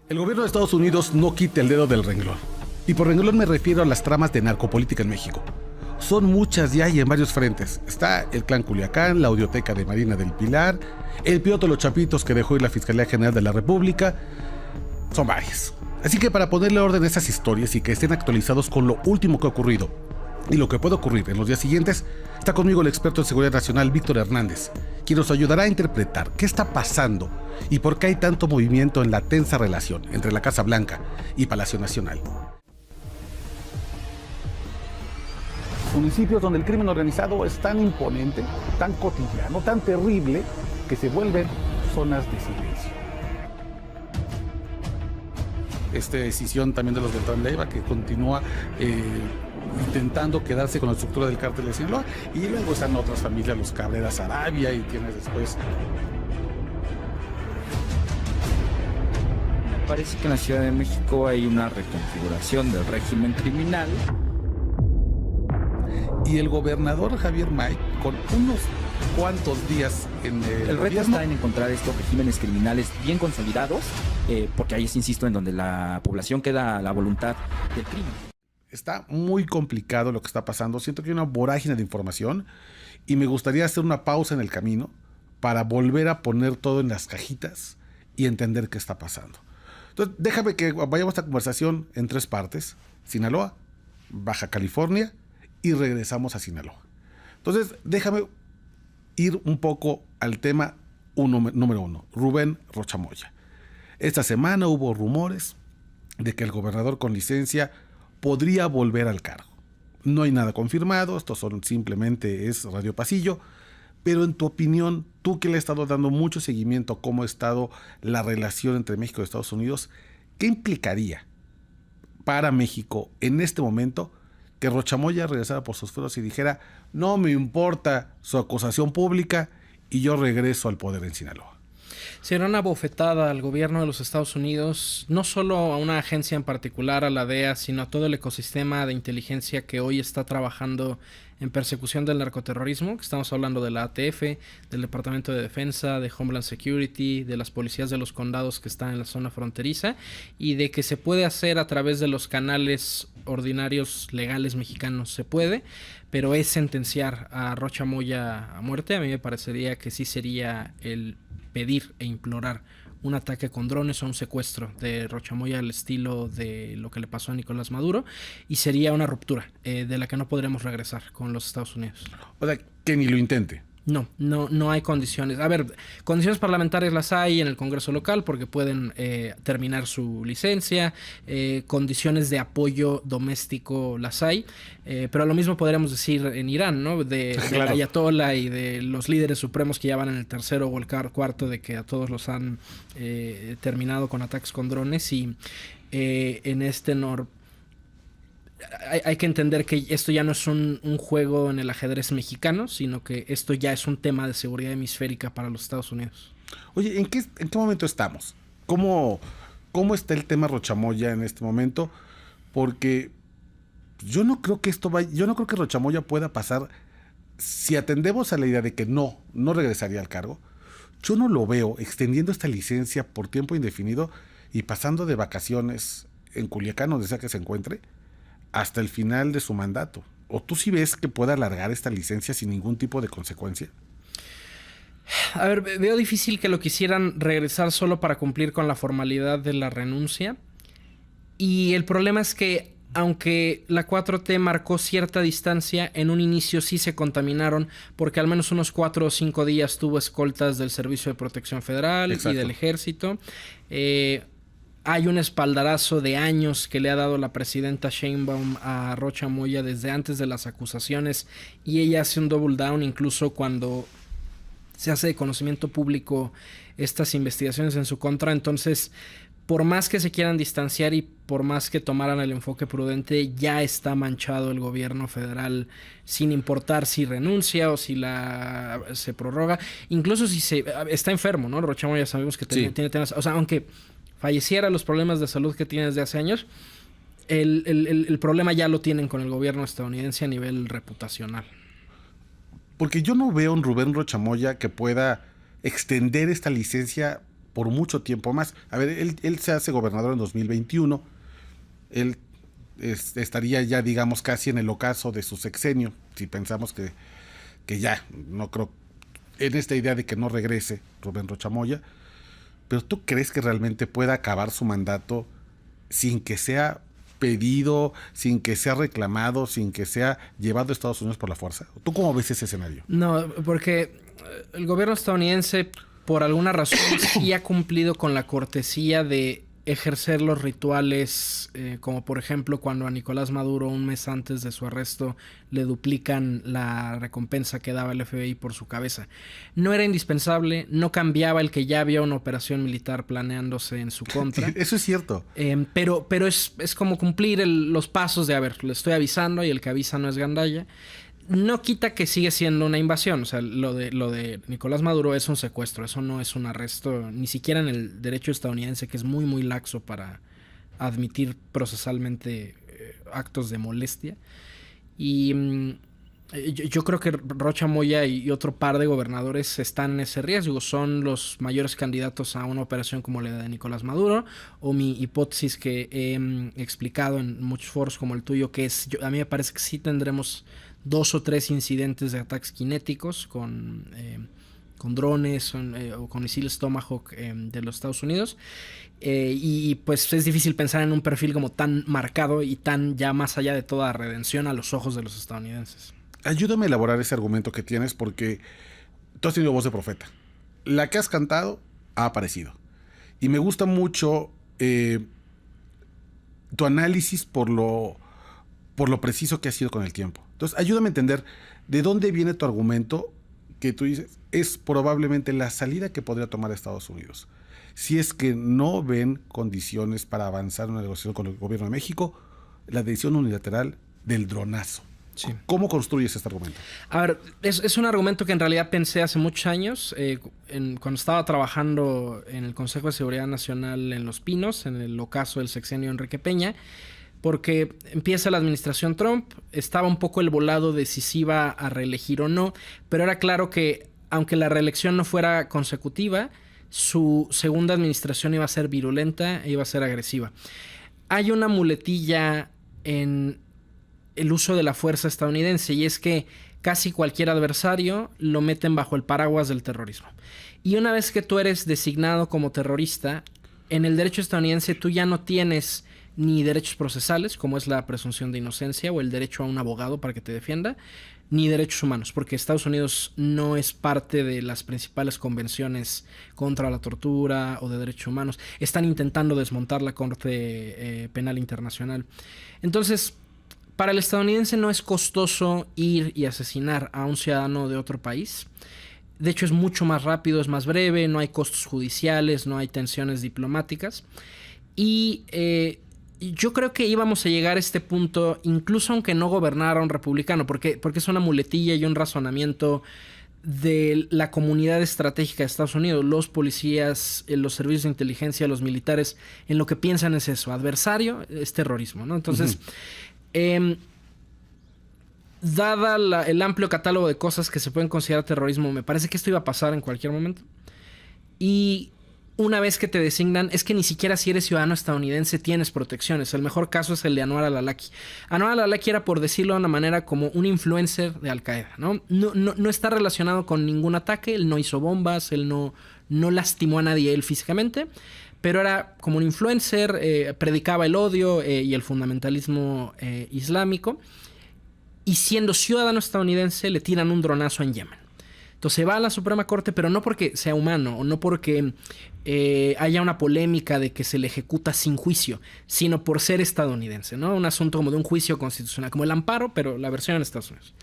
El gobierno de Estados Unidos no quita el dedo del renglón. Y por renglón me refiero a las tramas de narcopolítica en México. Son muchas ya y en varios frentes. Está el clan Culiacán, la audioteca de Marina del Pilar, el piloto de los Chapitos que dejó ir la Fiscalía General de la República. Son varias. Así que para ponerle orden a esas historias y que estén actualizados con lo último que ha ocurrido y lo que puede ocurrir en los días siguientes, está conmigo el experto en seguridad nacional Víctor Hernández, quien nos ayudará a interpretar qué está pasando y por qué hay tanto movimiento en la tensa relación entre la Casa Blanca y Palacio Nacional. Municipios donde el crimen organizado es tan imponente, tan cotidiano, tan terrible, que se vuelven zonas de silencio. Esta decisión también de los Beltrán Leiva, que continúa intentando quedarse con la estructura del cártel de Sinaloa, y luego están otras familias, los Cabrera Sarabia, y tienes después... Parece que en la Ciudad de México hay una reconfiguración del régimen criminal. Y el gobernador Javier May, con unos cuantos días en el reto está en encontrar estos regímenes criminales bien consolidados, porque ahí es, insisto, en donde la población queda a la voluntad del crimen. Está muy complicado lo que está pasando. Siento que hay una vorágine de información y me gustaría hacer una pausa en el camino para volver a poner todo en las cajitas y entender qué está pasando. Entonces, déjame que vayamos a esta conversación en tres partes: Sinaloa, Baja California y regresamos a Sinaloa. Entonces, déjame ir un poco al tema número uno, Rubén Rocha Moya. Esta semana hubo rumores de que el gobernador con licencia podría volver al cargo. No hay nada confirmado, esto simplemente es radio pasillo, pero en tu opinión, tú que le has estado dando mucho seguimiento a cómo ha estado la relación entre México y Estados Unidos, ¿qué implicaría para México en este momento que Rocha Moya regresara por sus fueros y dijera: no me importa su acusación pública y yo regreso al poder en Sinaloa? Será una bofetada al gobierno de los Estados Unidos, no solo a una agencia en particular, a la DEA, sino a todo el ecosistema de inteligencia que hoy está trabajando en persecución del narcoterrorismo, que estamos hablando de la ATF, del Departamento de Defensa, de Homeland Security, de las policías de los condados que están en la zona fronteriza, y de que se puede hacer a través de los canales ordinarios legales mexicanos. Se puede, pero es sentenciar a Rocha Moya a muerte. A mí me parecería que sí sería el pedir e implorar un ataque con drones o un secuestro de Rocha Moya al estilo de lo que le pasó a Nicolás Maduro, y sería una ruptura de la que no podremos regresar con los Estados Unidos. O sea, que ni lo intente. No hay condiciones. A ver, condiciones parlamentarias las hay en el Congreso local porque pueden terminar su licencia, condiciones de apoyo doméstico las hay, pero lo mismo podríamos decir en Irán, ¿no? Del ayatollah y de los líderes supremos que ya van en el tercero o el cuarto, de que a todos los han terminado con ataques con drones. Y en este hay que entender que esto ya no es un juego en el ajedrez mexicano, sino que esto ya es un tema de seguridad hemisférica para los Estados Unidos. Oye, ¿en qué momento estamos? ¿Cómo está el tema Rocha Moya en este momento? Porque yo no creo que Rocha Moya pueda pasar, si atendemos a la idea de que no regresaría al cargo. Yo no lo veo extendiendo esta licencia por tiempo indefinido y pasando de vacaciones en Culiacán, donde sea que se encuentre, hasta el final de su mandato. ¿O tú sí ves que pueda alargar esta licencia sin ningún tipo de consecuencia? A ver, veo difícil que lo quisieran regresar solo para cumplir con la formalidad de la renuncia. Y el problema es que, aunque la 4T marcó cierta distancia, en un inicio sí se contaminaron, porque al menos unos 4 o 5 días tuvo escoltas del Servicio de Protección Federal. Exacto. Y del Ejército. Hay un espaldarazo de años que le ha dado la presidenta Sheinbaum a Rocha Moya desde antes de las acusaciones, y ella hace un double down incluso cuando se hace de conocimiento público estas investigaciones en su contra. Entonces, por más que se quieran distanciar y por más que tomaran el enfoque prudente, ya está manchado el gobierno federal, sin importar si renuncia o si se prorroga, incluso si está enfermo, ¿no? Rocha Moya sabemos que tiene temas, o sea, aunque falleciera, los problemas de salud que tiene desde hace años, el problema ya lo tienen con el gobierno estadounidense a nivel reputacional. Porque yo no veo a un Rubén Rocha Moya que pueda extender esta licencia por mucho tiempo más. A ver, él se hace gobernador en 2021. Él estaría ya, digamos, casi en el ocaso de su sexenio, si pensamos que ya, no creo, en esta idea de que no regrese Rubén Rocha Moya. Pero ¿tú crees que realmente pueda acabar su mandato sin que sea pedido, sin que sea reclamado, sin que sea llevado a Estados Unidos por la fuerza? ¿Tú cómo ves ese escenario? No, porque el gobierno estadounidense, por alguna razón, sí ha cumplido con la cortesía de ejercer los rituales, como por ejemplo cuando a Nicolás Maduro, un mes antes de su arresto, le duplican la recompensa que daba el FBI por su cabeza. No era indispensable, no cambiaba el que ya había una operación militar planeándose en su contra. Eso es cierto. Pero es como cumplir los pasos de, a ver, le estoy avisando y el que avisa no es gandalla. No quita que sigue siendo una invasión. O sea, lo de Nicolás Maduro es un secuestro. Eso no es un arresto, ni siquiera en el derecho estadounidense, que es muy, muy laxo para admitir procesalmente actos de molestia. Y yo creo que Rocha Moya y otro par de gobernadores están en ese riesgo. Son los mayores candidatos a una operación como la de Nicolás Maduro, o mi hipótesis que he explicado en muchos foros como el tuyo, que es, a mí me parece que sí tendremos 2 o 3 incidentes de ataques cinéticos con drones o con misiles Tomahawk de los Estados Unidos. Y pues es difícil pensar en un perfil como tan marcado y tan ya más allá de toda redención a los ojos de los estadounidenses. Ayúdame a elaborar ese argumento que tienes, porque tú has tenido voz de profeta. La que has cantado ha aparecido. Y me gusta mucho tu análisis por lo preciso que ha sido con el tiempo. Entonces, ayúdame a entender de dónde viene tu argumento que tú dices es probablemente la salida que podría tomar Estados Unidos. Si es que no ven condiciones para avanzar en una negociación con el gobierno de México, la decisión unilateral del dronazo. Sí. ¿Cómo construyes este argumento? A ver, es un argumento que en realidad pensé hace muchos años, cuando estaba trabajando en el Consejo de Seguridad Nacional en Los Pinos, en el ocaso del sexenio Enrique Peña, porque empieza la administración Trump, estaba un poco el volado de si se iba a reelegir o no, pero era claro que aunque la reelección no fuera consecutiva, su segunda administración iba a ser virulenta e iba a ser agresiva. Hay una muletilla en el uso de la fuerza estadounidense, y es que casi cualquier adversario lo meten bajo el paraguas del terrorismo. Y una vez que tú eres designado como terrorista, en el derecho estadounidense tú ya no tienes ni derechos procesales, como es la presunción de inocencia o el derecho a un abogado para que te defienda, ni derechos humanos, porque Estados Unidos no es parte de las principales convenciones contra la tortura o de derechos humanos. Están intentando desmontar la Corte Penal Internacional. Entonces, para el estadounidense no es costoso ir y asesinar a un ciudadano de otro país. De hecho, es mucho más rápido, es más breve, no hay costos judiciales, no hay tensiones diplomáticas. Y yo creo que íbamos a llegar a este punto, incluso aunque no gobernara un republicano, porque es una muletilla y un razonamiento de la comunidad estratégica de Estados Unidos. Los policías, los servicios de inteligencia, los militares, en lo que piensan es eso: adversario es terrorismo, ¿no? Entonces, dada el amplio catálogo de cosas que se pueden considerar terrorismo, me parece que esto iba a pasar en cualquier momento. Y una vez que te designan, es que ni siquiera si eres ciudadano estadounidense tienes protecciones. El mejor caso es el de Anwar al-Awlaki. Anwar al-Awlaki era, por decirlo de una manera, como un influencer de Al-Qaeda, ¿no? No está relacionado con ningún ataque, él no hizo bombas, él no lastimó a nadie él físicamente, pero era como un influencer, predicaba el odio y el fundamentalismo islámico, y siendo ciudadano estadounidense le tiran un dronazo en Yemen. Entonces va a la Suprema Corte, pero no porque sea humano o no porque haya una polémica de que se le ejecuta sin juicio, sino por ser estadounidense, ¿no? Un asunto como de un juicio constitucional, como el amparo, pero la versión en Estados Unidos.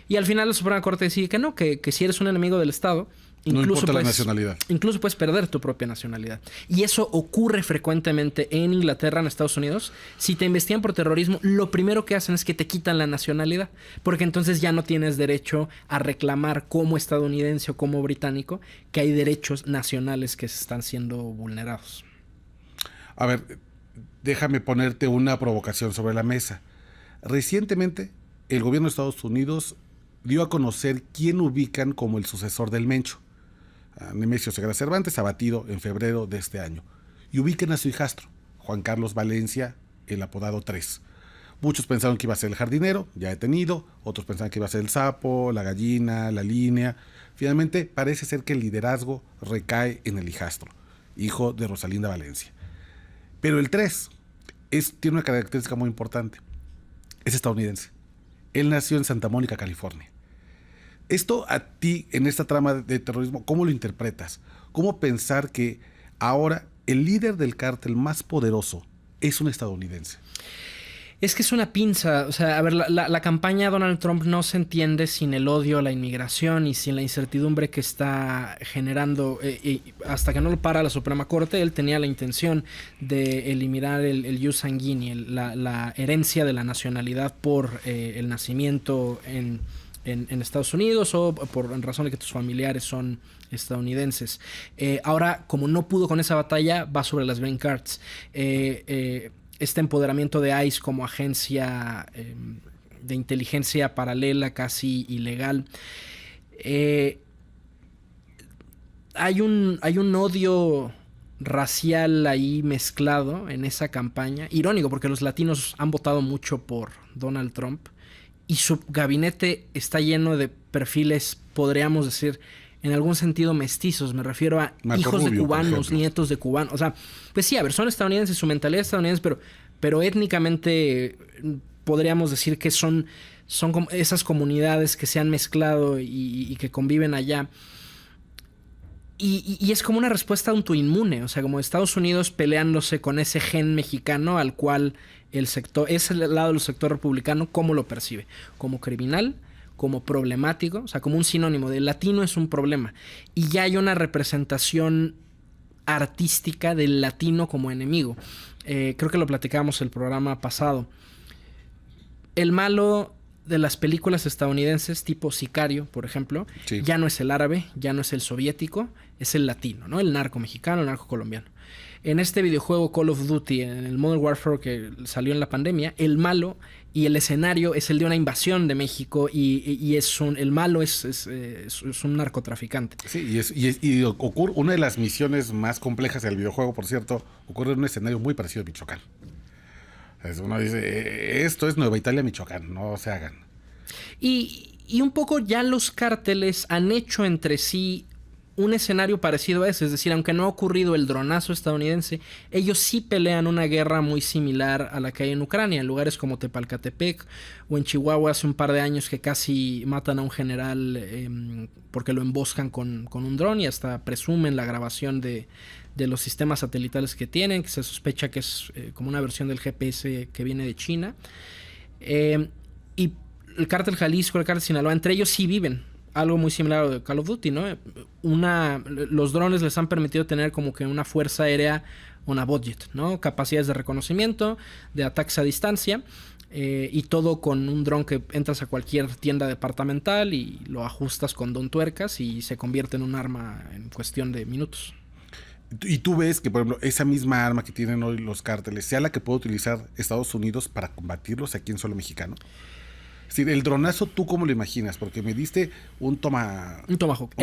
Y al final la Suprema Corte decide que no, que si eres un enemigo del Estado, no importa la nacionalidad. Incluso puedes perder tu propia nacionalidad. Y eso ocurre frecuentemente en Inglaterra, en Estados Unidos. Si te investigan por terrorismo, lo primero que hacen es que te quitan la nacionalidad, porque entonces ya no tienes derecho a reclamar como estadounidense o como británico que hay derechos nacionales que se están siendo vulnerados. A ver, déjame ponerte una provocación sobre la mesa. Recientemente, el gobierno de Estados Unidos dio a conocer quién ubican como el sucesor del Mencho. a Nemesio Ceguera Cervantes, abatido en febrero de este año. Y ubiquen a su hijastro, Juan Carlos Valencia, el apodado 3. Muchos pensaron que iba a ser el jardinero, ya detenido, otros pensaban que iba a ser el sapo, la gallina, la línea. Finalmente parece ser que el liderazgo recae en el hijastro, hijo de Rosalinda Valencia. Pero el 3 tiene una característica muy importante. Es estadounidense. Él nació en Santa Mónica, California. Esto a ti, en esta trama de terrorismo, ¿cómo lo interpretas? ¿Cómo pensar que ahora el líder del cártel más poderoso es un estadounidense? Es que es una pinza. O sea, a ver, la campaña de Donald Trump no se entiende sin el odio a la inmigración y sin la incertidumbre que está generando. Hasta que no lo para la Suprema Corte, él tenía la intención de eliminar el jus sanguinii, la herencia de la nacionalidad por el nacimiento en Estados Unidos o en razón de que tus familiares son estadounidenses. Ahora, como no pudo con esa batalla, va sobre las green cards. Este empoderamiento de ICE como agencia de inteligencia paralela, casi ilegal. Hay un odio racial ahí mezclado en esa campaña. Irónico, porque los latinos han votado mucho por Donald Trump y su gabinete está lleno de perfiles, podríamos decir, en algún sentido mestizos. Me refiero a Marco hijos Rubio, de cubanos, nietos de cubanos. O sea, pues sí, a ver, son estadounidenses, su mentalidad es estadounidense, pero étnicamente podríamos decir que son como esas comunidades que se han mezclado y que conviven allá. Y es como una respuesta autoinmune, o sea, como Estados Unidos peleándose con ese gen mexicano al cual ese lado del sector republicano, ¿cómo lo percibe? Como criminal, como problemático, o sea, como un sinónimo de latino es un problema. Y ya hay una representación artística del latino como enemigo. Creo que lo platicábamos el programa pasado. El malo de las películas estadounidenses tipo Sicario, por ejemplo, sí, ya no es el árabe, ya no es el soviético, es el latino, ¿no? El narco mexicano, el narco colombiano. En este videojuego Call of Duty, en el Modern Warfare que salió en la pandemia, el malo y el escenario es el de una invasión de México y el malo es un narcotraficante. Sí, y ocurre una de las misiones más complejas del videojuego, por cierto, ocurre en un escenario muy parecido a Michoacán. Uno dice, esto es Nueva Italia, Michoacán, no se hagan. Y un poco ya los cárteles han hecho entre sí un escenario parecido a ese, es decir, aunque no ha ocurrido el dronazo estadounidense, ellos sí pelean una guerra muy similar a la que hay en Ucrania, en lugares como Tepalcatepec o en Chihuahua hace un par de años que casi matan a un general porque lo emboscan con un dron y hasta presumen la grabación de los sistemas satelitales que tienen, que se sospecha que es como una versión del GPS que viene de China. Y el cártel Jalisco, el cártel Sinaloa, entre ellos sí viven algo muy similar a lo de Call of Duty, ¿no? Los drones les han permitido tener como que una fuerza aérea, una budget, ¿no? Capacidades de reconocimiento, de ataques a distancia, y todo con un dron que entras a cualquier tienda departamental y lo ajustas con don tuercas y se convierte en un arma en cuestión de minutos. Y tú ves que, por ejemplo, esa misma arma que tienen hoy los cárteles sea la que puede utilizar Estados Unidos para combatirlos aquí en suelo mexicano. Es decir, el dronazo, ¿tú cómo lo imaginas? Porque me diste un Tomahawk.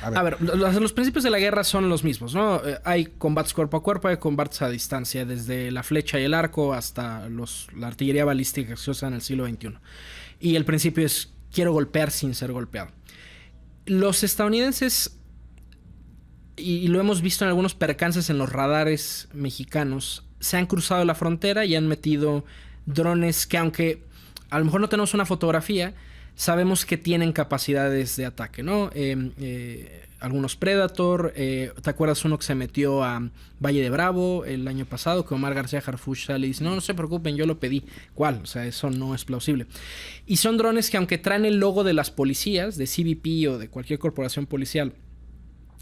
A ver, los principios de la guerra son los mismos, ¿no? Hay combates cuerpo a cuerpo, hay combates a distancia, desde la flecha y el arco hasta la artillería balística que se usa en el siglo XXI. Y el principio es, quiero golpear sin ser golpeado. Los estadounidenses, y lo hemos visto en algunos percances en los radares mexicanos, se han cruzado la frontera y han metido drones que, aunque a lo mejor no tenemos una fotografía, sabemos que tienen capacidades de ataque, ¿no? Algunos Predator, ¿te acuerdas uno que se metió a Valle de Bravo el año pasado? Que Omar García Harfuch sale y dice, no se preocupen, yo lo pedí. ¿Cuál? O sea, eso no es plausible. Y son drones que, aunque traen el logo de las policías, de CBP o de cualquier corporación policial,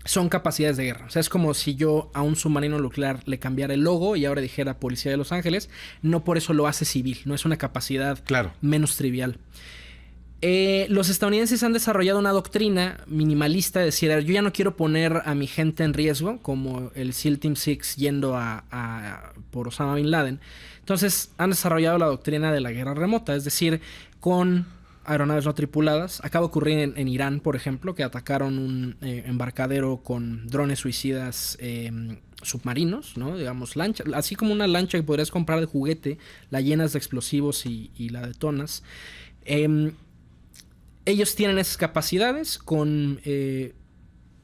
son capacidades de guerra. O sea, es como si yo a un submarino nuclear le cambiara el logo y ahora dijera Policía de Los Ángeles. No por eso lo hace civil. No es una capacidad menos trivial. Los estadounidenses han desarrollado una doctrina minimalista de decir, yo ya no quiero poner a mi gente en riesgo, como el SEAL Team 6 yendo por Osama Bin Laden. Entonces han desarrollado la doctrina de la guerra remota, es decir, con aeronaves no tripuladas. Acaba de ocurrir en Irán, por ejemplo, que atacaron un embarcadero con drones suicidas submarinos, ¿no? Digamos, lancha, así como una lancha que podrías comprar de juguete, la llenas de explosivos y la detonas. Ellos tienen esas capacidades con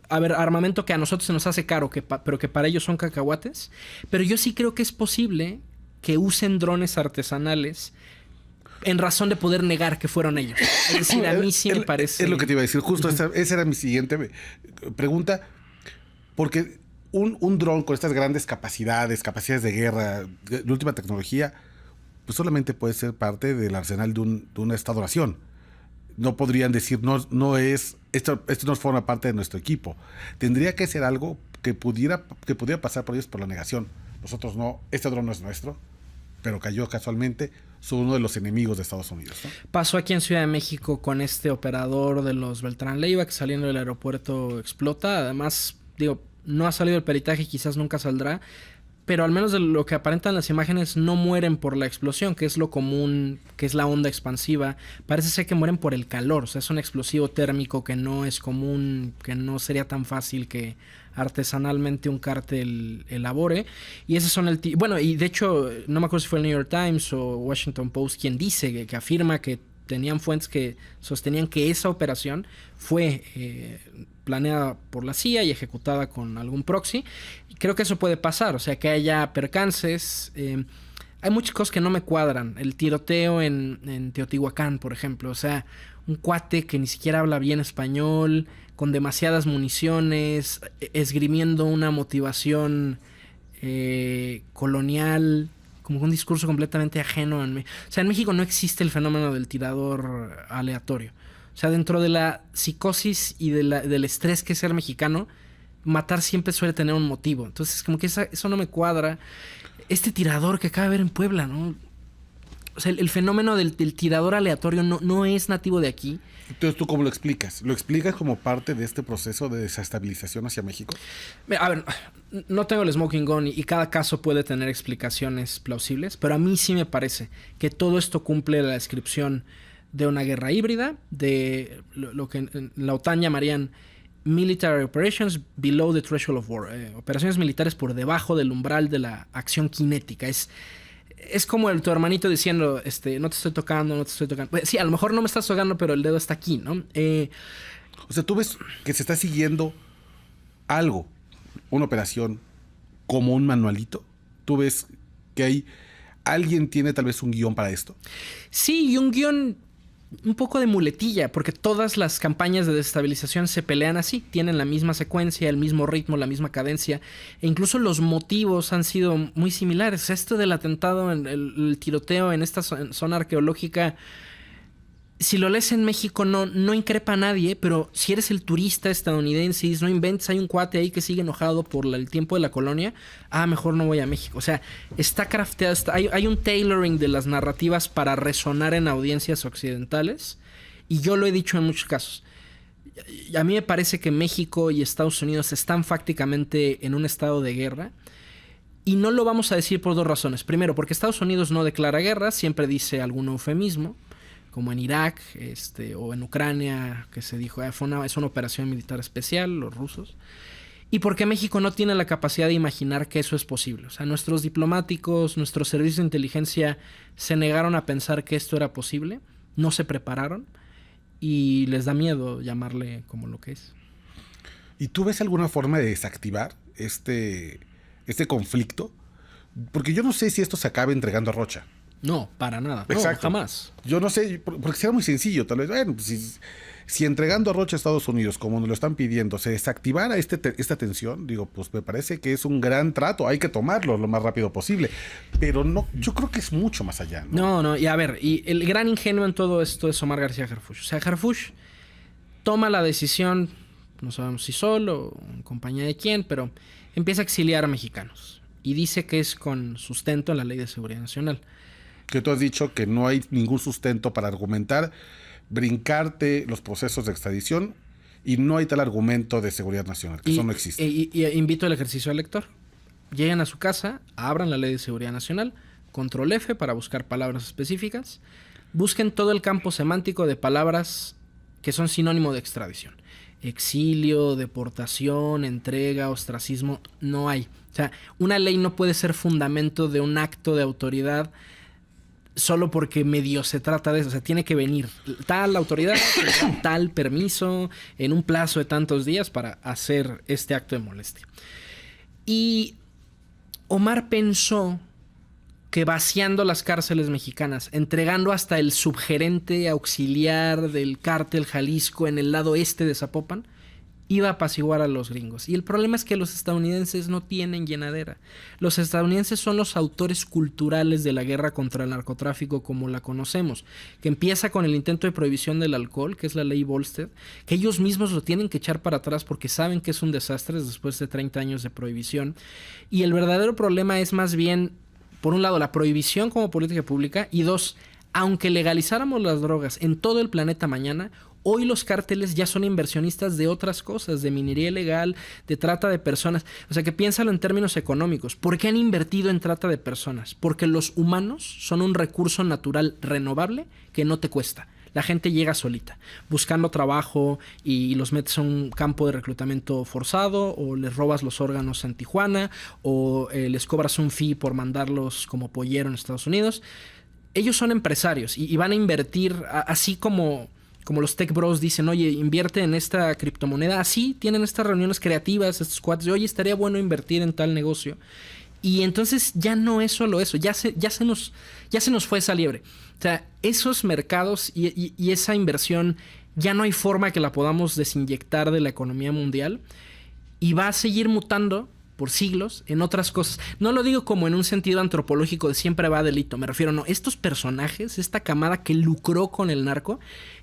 armamento que a nosotros se nos hace caro, pero que para ellos son cacahuates. Pero yo sí creo que es posible que usen drones artesanales en razón de poder negar que fueron ellos. Es decir, a mí sí me parece... Es lo que te iba a decir. Justo esa era mi siguiente pregunta. Porque un dron con estas grandes capacidades de guerra, de última tecnología, pues solamente puede ser parte del arsenal de una Estado-nación. No podrían decir, esto no forma parte de nuestro equipo. Tendría que ser algo que pudiera pasar por ellos por la negación. Nosotros no, este dron no es nuestro, pero cayó casualmente, son uno de los enemigos de Estados Unidos, ¿no? Pasó aquí en Ciudad de México con este operador de los Beltrán Leiva que saliendo del aeropuerto explota. Además, digo, no ha salido el peritaje y quizás nunca saldrá, pero al menos de lo que aparentan las imágenes no mueren por la explosión, que es lo común, que es la onda expansiva. Parece ser que mueren por el calor, o sea, es un explosivo térmico que no es común, que no sería tan fácil que artesanalmente un cártel elabore. Y esos son bueno, y de hecho, no me acuerdo si fue el New York Times o Washington Post quien dice que afirma que tenían fuentes que sostenían que esa operación fue planeada por la CIA y ejecutada con algún proxy. Creo que eso puede pasar, o sea, que haya percances. Hay muchas cosas que no me cuadran. El tiroteo en Teotihuacán, por ejemplo. O sea, un cuate que ni siquiera habla bien español, con demasiadas municiones, esgrimiendo una motivación colonial, como un discurso completamente ajeno. O sea, en México no existe el fenómeno del tirador aleatorio. O sea, dentro de la psicosis y del estrés que es ser mexicano, matar siempre suele tener un motivo. Entonces, como que eso no me cuadra. Este tirador que acaba de ver en Puebla, ¿no? O sea, el fenómeno del tirador aleatorio no es nativo de aquí. Entonces, ¿tú cómo lo explicas? ¿Lo explicas como parte de este proceso de desestabilización hacia México? A ver, no tengo el smoking gun y cada caso puede tener explicaciones plausibles, pero a mí sí me parece que todo esto cumple la descripción de una guerra híbrida, de lo que en la OTAN llamarían military operations below the threshold of war. Operaciones militares por debajo del umbral de la acción cinética. Es como tu hermanito diciendo, no te estoy tocando, no te estoy tocando. Sí, a lo mejor no me estás tocando, pero el dedo está aquí, ¿no? O sea, tú ves que se está siguiendo algo, una operación, como un manualito. Tú ves que alguien tiene tal vez un guión para esto. Sí, y un guión un poco de muletilla, porque todas las campañas de desestabilización se pelean así, tienen la misma secuencia, el mismo ritmo, la misma cadencia, e incluso los motivos han sido muy similares. Esto del atentado, el tiroteo en esta zona arqueológica, si lo lees en México no increpa a nadie, pero si eres el turista estadounidense y no inventes, hay un cuate ahí que sigue enojado por el tiempo de la colonia, mejor no voy a México. O sea, está crafteado, hay un tailoring de las narrativas para resonar en audiencias occidentales, y yo lo he dicho en muchos casos. A mí me parece que México y Estados Unidos están fácticamente en un estado de guerra, y no lo vamos a decir por dos razones. Primero, porque Estados Unidos no declara guerra, siempre dice algún eufemismo, como en Irak o en Ucrania, que se dijo, es una operación militar especial, los rusos. Y porque México no tiene la capacidad de imaginar que eso es posible. O sea, nuestros diplomáticos, nuestros servicios de inteligencia se negaron a pensar que esto era posible, no se prepararon y les da miedo llamarle como lo que es. ¿Y tú ves alguna forma de desactivar este conflicto? Porque yo no sé si esto se acabe entregando a Rocha. No, para nada. Exacto. No, jamás. Yo no sé, porque será muy sencillo, tal vez. Bueno, si entregando a Rocha a Estados Unidos, como nos lo están pidiendo, se desactivara esta tensión, digo, pues me parece que es un gran trato, hay que tomarlo lo más rápido posible. Pero no, yo creo que es mucho más allá, ¿no? No, y a ver, y el gran ingenuo en todo esto es Omar García Harfuch. O sea, Harfuch toma la decisión, no sabemos si solo o en compañía de quién, pero empieza a exiliar a mexicanos. Y dice que es con sustento en la Ley de Seguridad Nacional. Que tú has dicho que no hay ningún sustento para argumentar, brincarte los procesos de extradición, y no hay tal argumento de seguridad nacional, que eso no existe. Y invito al ejercicio al lector. Lleguen a su casa, abran la Ley de Seguridad Nacional, Control F para buscar palabras específicas, Busquen todo el campo semántico de palabras que son sinónimo de extradición. Exilio, deportación, entrega, ostracismo, no hay. O sea, una ley no puede ser fundamento de un acto de autoridad solo porque medio se trata de eso. O sea, tiene que venir tal autoridad, tal permiso, en un plazo de tantos días para hacer este acto de molestia. Y Omar pensó que vaciando las cárceles mexicanas, entregando hasta el subgerente auxiliar del cártel Jalisco en el lado este de Zapopan, iba a apaciguar a los gringos. Y el problema es que los estadounidenses no tienen llenadera. Los estadounidenses son los autores culturales de la guerra contra el narcotráfico como la conocemos, que empieza con el intento de prohibición del alcohol, que es la ley Volstead, que ellos mismos lo tienen que echar para atrás porque saben que es un desastre después de 30 años de prohibición. Y el verdadero problema es más bien, por un lado, la prohibición como política pública, y dos, aunque legalizáramos las drogas en todo el planeta mañana, hoy los cárteles ya son inversionistas de otras cosas, de minería ilegal, de trata de personas. O sea, que piénsalo en términos económicos. ¿Por qué han invertido en trata de personas? Porque los humanos son un recurso natural renovable que no te cuesta. La gente llega solita, buscando trabajo, y los metes a un campo de reclutamiento forzado, o les robas los órganos en Tijuana, o les cobras un fee por mandarlos como pollero en Estados Unidos. Ellos son empresarios y van a invertir, así como los tech bros dicen, oye, invierte en esta criptomoneda. Así tienen estas reuniones creativas, estos cuates de, oye, estaría bueno invertir en tal negocio. Y entonces ya no es solo eso, ya se nos fue esa liebre. O sea, esos mercados y esa inversión ya no hay forma que la podamos desinyectar de la economía mundial, y va a seguir mutando por siglos en otras cosas. No lo digo como en un sentido antropológico de siempre va a delito, me refiero, no, estos personajes, esta camada que lucró con el narco,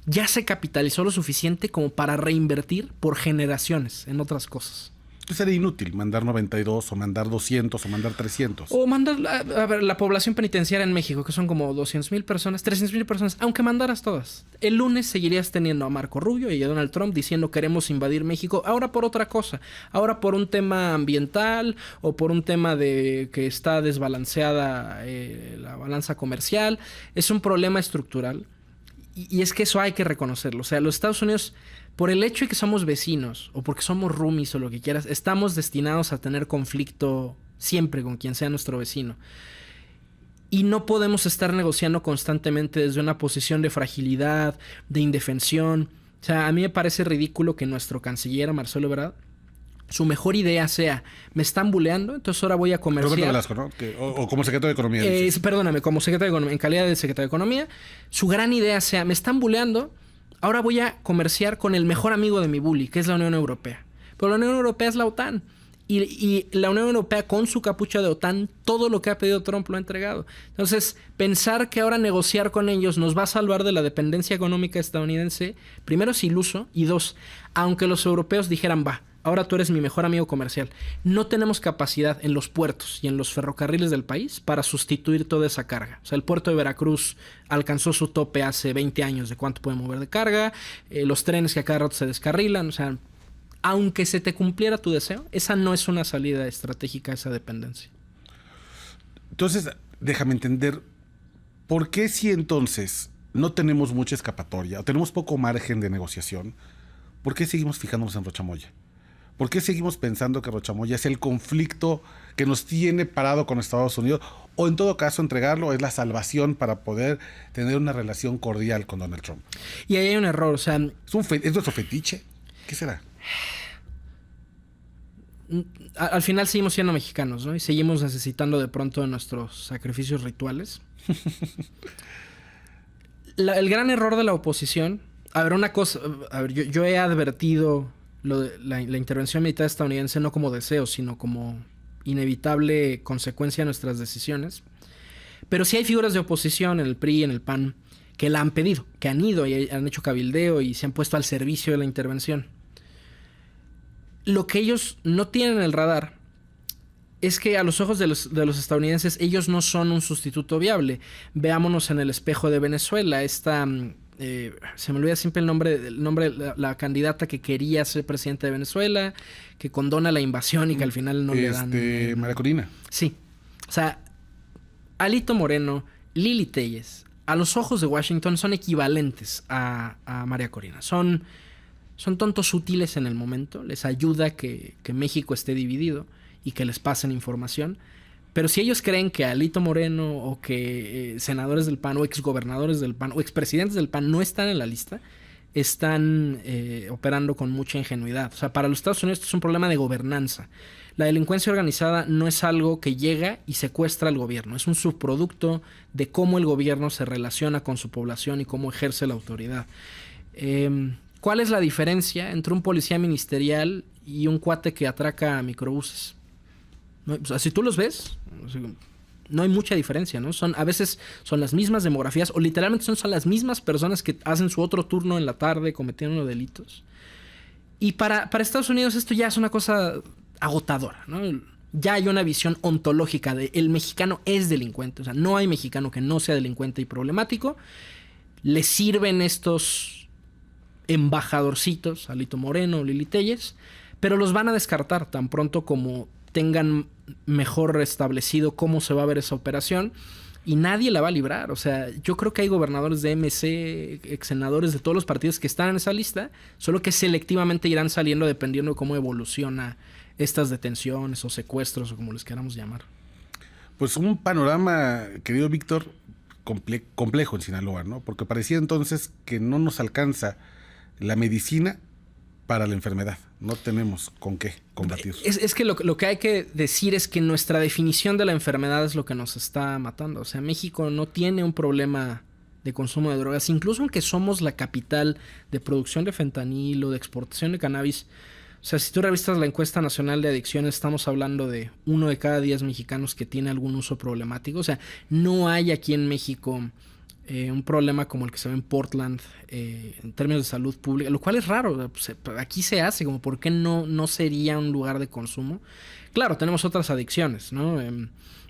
ya se capitalizó lo suficiente como para reinvertir por generaciones en otras cosas. Entonces sería inútil mandar 92 o mandar 200 o mandar 300. O mandar, a ver, la población penitenciaria en México, que son como 200,000 personas, 300,000 personas, aunque mandaras todas. El lunes seguirías teniendo a Marco Rubio y a Donald Trump diciendo queremos invadir México, ahora por otra cosa, ahora por un tema ambiental o por un tema de que está desbalanceada la balanza comercial. Es un problema estructural. Y es que eso hay que reconocerlo. O sea, los Estados Unidos, por el hecho de que somos vecinos o porque somos roomies o lo que quieras, estamos destinados a tener conflicto siempre con quien sea nuestro vecino. Y no podemos estar negociando constantemente desde una posición de fragilidad, de indefensión. O sea, a mí me parece ridículo que nuestro canciller, Marcelo Ebrard, su mejor idea sea, me están buleando, entonces ahora voy a comerciar. Roberto Velasco, ¿no? O como secretario de Economía. Perdóname, como secretario de Economía, en calidad de secretario de Economía, su gran idea sea, me están buleando, ahora voy a comerciar con el mejor amigo de mi bully, que es la Unión Europea. Pero la Unión Europea es la OTAN. Y la Unión Europea, con su capucha de OTAN, todo lo que ha pedido Trump lo ha entregado. Entonces, pensar que ahora negociar con ellos nos va a salvar de la dependencia económica estadounidense, primero es iluso, y dos, aunque los europeos dijeran, va, ahora tú eres mi mejor amigo comercial, no tenemos capacidad en los puertos y en los ferrocarriles del país para sustituir toda esa carga. O sea, el puerto de Veracruz alcanzó su tope hace 20 años de cuánto puede mover de carga, los trenes que a cada rato se descarrilan. O sea, aunque se te cumpliera tu deseo, esa no es una salida estratégica a esa dependencia. Entonces, déjame entender, ¿por qué si entonces no tenemos mucha escapatoria o tenemos poco margen de negociación, por qué seguimos fijándonos en Rochamoya? ¿Por qué seguimos pensando que Rochamoya es el conflicto que nos tiene parado con Estados Unidos? O en todo caso, entregarlo es la salvación para poder tener una relación cordial con Donald Trump. Y ahí hay un error, o sea... ¿Es nuestro fetiche? ¿Qué será? Al final seguimos siendo mexicanos, ¿no? Y seguimos necesitando de pronto de nuestros sacrificios rituales. El gran error de la oposición... A ver, una cosa... A ver, yo he advertido la intervención militar estadounidense no como deseo, sino como inevitable consecuencia de nuestras decisiones. Pero sí hay figuras de oposición en el PRI, en el PAN, que la han pedido, que han ido y han hecho cabildeo y se han puesto al servicio de la intervención. Lo que ellos no tienen en el radar es que a los ojos de los estadounidenses ellos no son un sustituto viable. Veámonos en el espejo de Venezuela. Se me olvida siempre el nombre de la candidata que quería ser presidenta de Venezuela, que condona la invasión y que al final no le dan... María Corina. Sí. O sea, Alito Moreno, Lili Téllez, a los ojos de Washington son equivalentes a María Corina. Son tontos útiles en el momento, les ayuda que México esté dividido y que les pasen información. Pero si ellos creen que Alito Moreno o que senadores del PAN o exgobernadores del PAN o expresidentes del PAN no están en la lista, están operando con mucha ingenuidad. O sea, para los Estados Unidos esto es un problema de gobernanza. La delincuencia organizada no es algo que llega y secuestra al gobierno. Es un subproducto de cómo el gobierno se relaciona con su población y cómo ejerce la autoridad. ¿Cuál es la diferencia entre un policía ministerial y un cuate que atraca a microbuses? No, o sea, si tú los ves, no hay mucha diferencia, ¿no? A veces son las mismas demografías o literalmente son las mismas personas que hacen su otro turno en la tarde cometiendo delitos. Y para Estados Unidos esto ya es una cosa agotadora, ¿no? Ya hay una visión ontológica de el mexicano es delincuente. O sea, no hay mexicano que no sea delincuente y problemático. Le sirven estos embajadorcitos, Alito Moreno, Lili Téllez, pero los van a descartar tan pronto como tengan mejor establecido cómo se va a ver esa operación y nadie la va a librar. O sea, yo creo que hay gobernadores de MC, ex senadores de todos los partidos que están en esa lista, solo que selectivamente irán saliendo dependiendo de cómo evoluciona estas detenciones o secuestros o como les queramos llamar. Pues un panorama, querido Víctor, complejo en Sinaloa, ¿no? Porque parecía entonces que no nos alcanza la medicina para la enfermedad. No tenemos con qué combatir. Es que lo que hay que decir es que nuestra definición de la enfermedad es lo que nos está matando. O sea, México no tiene un problema de consumo de drogas. Incluso aunque somos la capital de producción de fentanilo, de exportación de cannabis. O sea, si tú revistas la encuesta nacional de adicciones, estamos hablando de 1 de cada 10 mexicanos que tiene algún uso problemático. O sea, no hay aquí en México un problema como el que se ve en Portland en términos de salud pública, lo cual es raro. Pues, aquí se hace, como por qué no sería un lugar de consumo. Claro, tenemos otras adicciones, ¿no?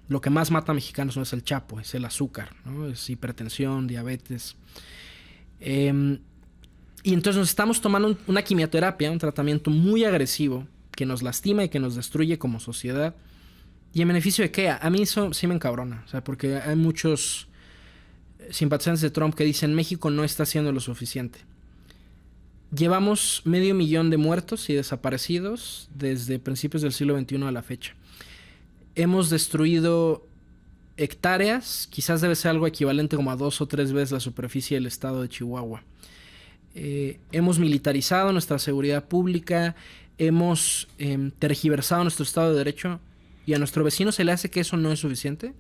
Lo que más mata a mexicanos no es el chapo, es el azúcar, ¿no? Es hipertensión, diabetes. Y entonces nos estamos tomando una quimioterapia, un tratamiento muy agresivo que nos lastima y que nos destruye como sociedad. ¿Y en beneficio de qué? A mí eso sí me encabrona, o sea, porque hay muchos simpatizantes de Trump que dicen México no está haciendo lo suficiente. Llevamos 500,000 de muertos y desaparecidos desde principios del siglo XXI a la fecha. Hemos destruido hectáreas, quizás debe ser algo equivalente como a 2 o 3 veces la superficie del estado de Chihuahua. Hemos militarizado nuestra seguridad pública, hemos tergiversado nuestro estado de derecho y a nuestro vecino se le hace que eso no es suficiente.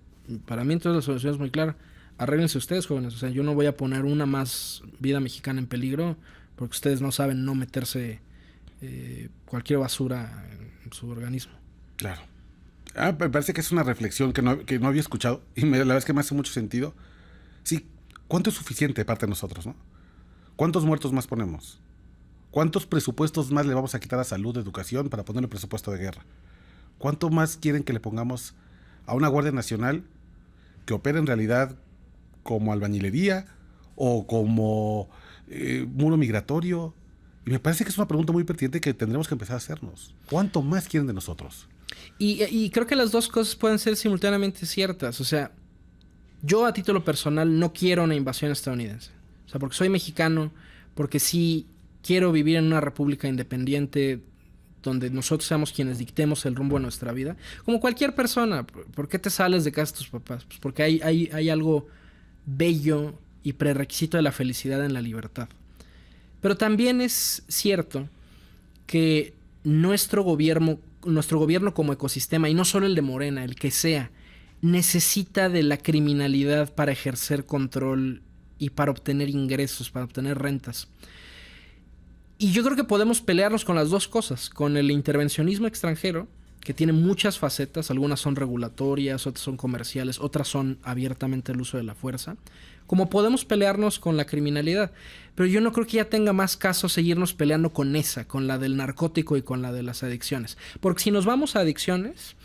Para mí entonces la solución es muy clara. Arréglense ustedes, jóvenes. O sea, yo no voy a poner una más vida mexicana en peligro porque ustedes no saben no meterse cualquier basura en su organismo. Claro. Me parece que es una reflexión que no había escuchado y la verdad es que me hace mucho sentido. Sí, ¿cuánto es suficiente de parte de nosotros, no? ¿Cuántos muertos más ponemos? ¿Cuántos presupuestos más le vamos a quitar a salud, educación para ponerle presupuesto de guerra? ¿Cuánto más quieren que le pongamos a una Guardia Nacional que opera en realidad como albañilería o como muro migratorio? Y me parece que es una pregunta muy pertinente que tendremos que empezar a hacernos. ¿Cuánto más quieren de nosotros? Y creo que las dos cosas pueden ser simultáneamente ciertas. O sea, yo a título personal no quiero una invasión estadounidense. O sea, porque soy mexicano, porque sí quiero vivir en una república independiente donde nosotros seamos quienes dictemos el rumbo de nuestra vida. Como cualquier persona. ¿Por qué te sales de casa de tus papás? Pues porque hay algo bello y prerequisito de la felicidad en la libertad. Pero también es cierto que nuestro gobierno como ecosistema, y no solo el de Morena, el que sea, necesita de la criminalidad para ejercer control y para obtener ingresos, para obtener rentas. Y yo creo que podemos pelearnos con las dos cosas, con el intervencionismo extranjero, que tiene muchas facetas, algunas son regulatorias, otras son comerciales, otras son abiertamente el uso de la fuerza, como podemos pelearnos con la criminalidad. Pero yo no creo que ya tenga más caso seguirnos peleando con esa, con la del narcótico y con la de las adicciones. Porque si nos vamos a adicciones,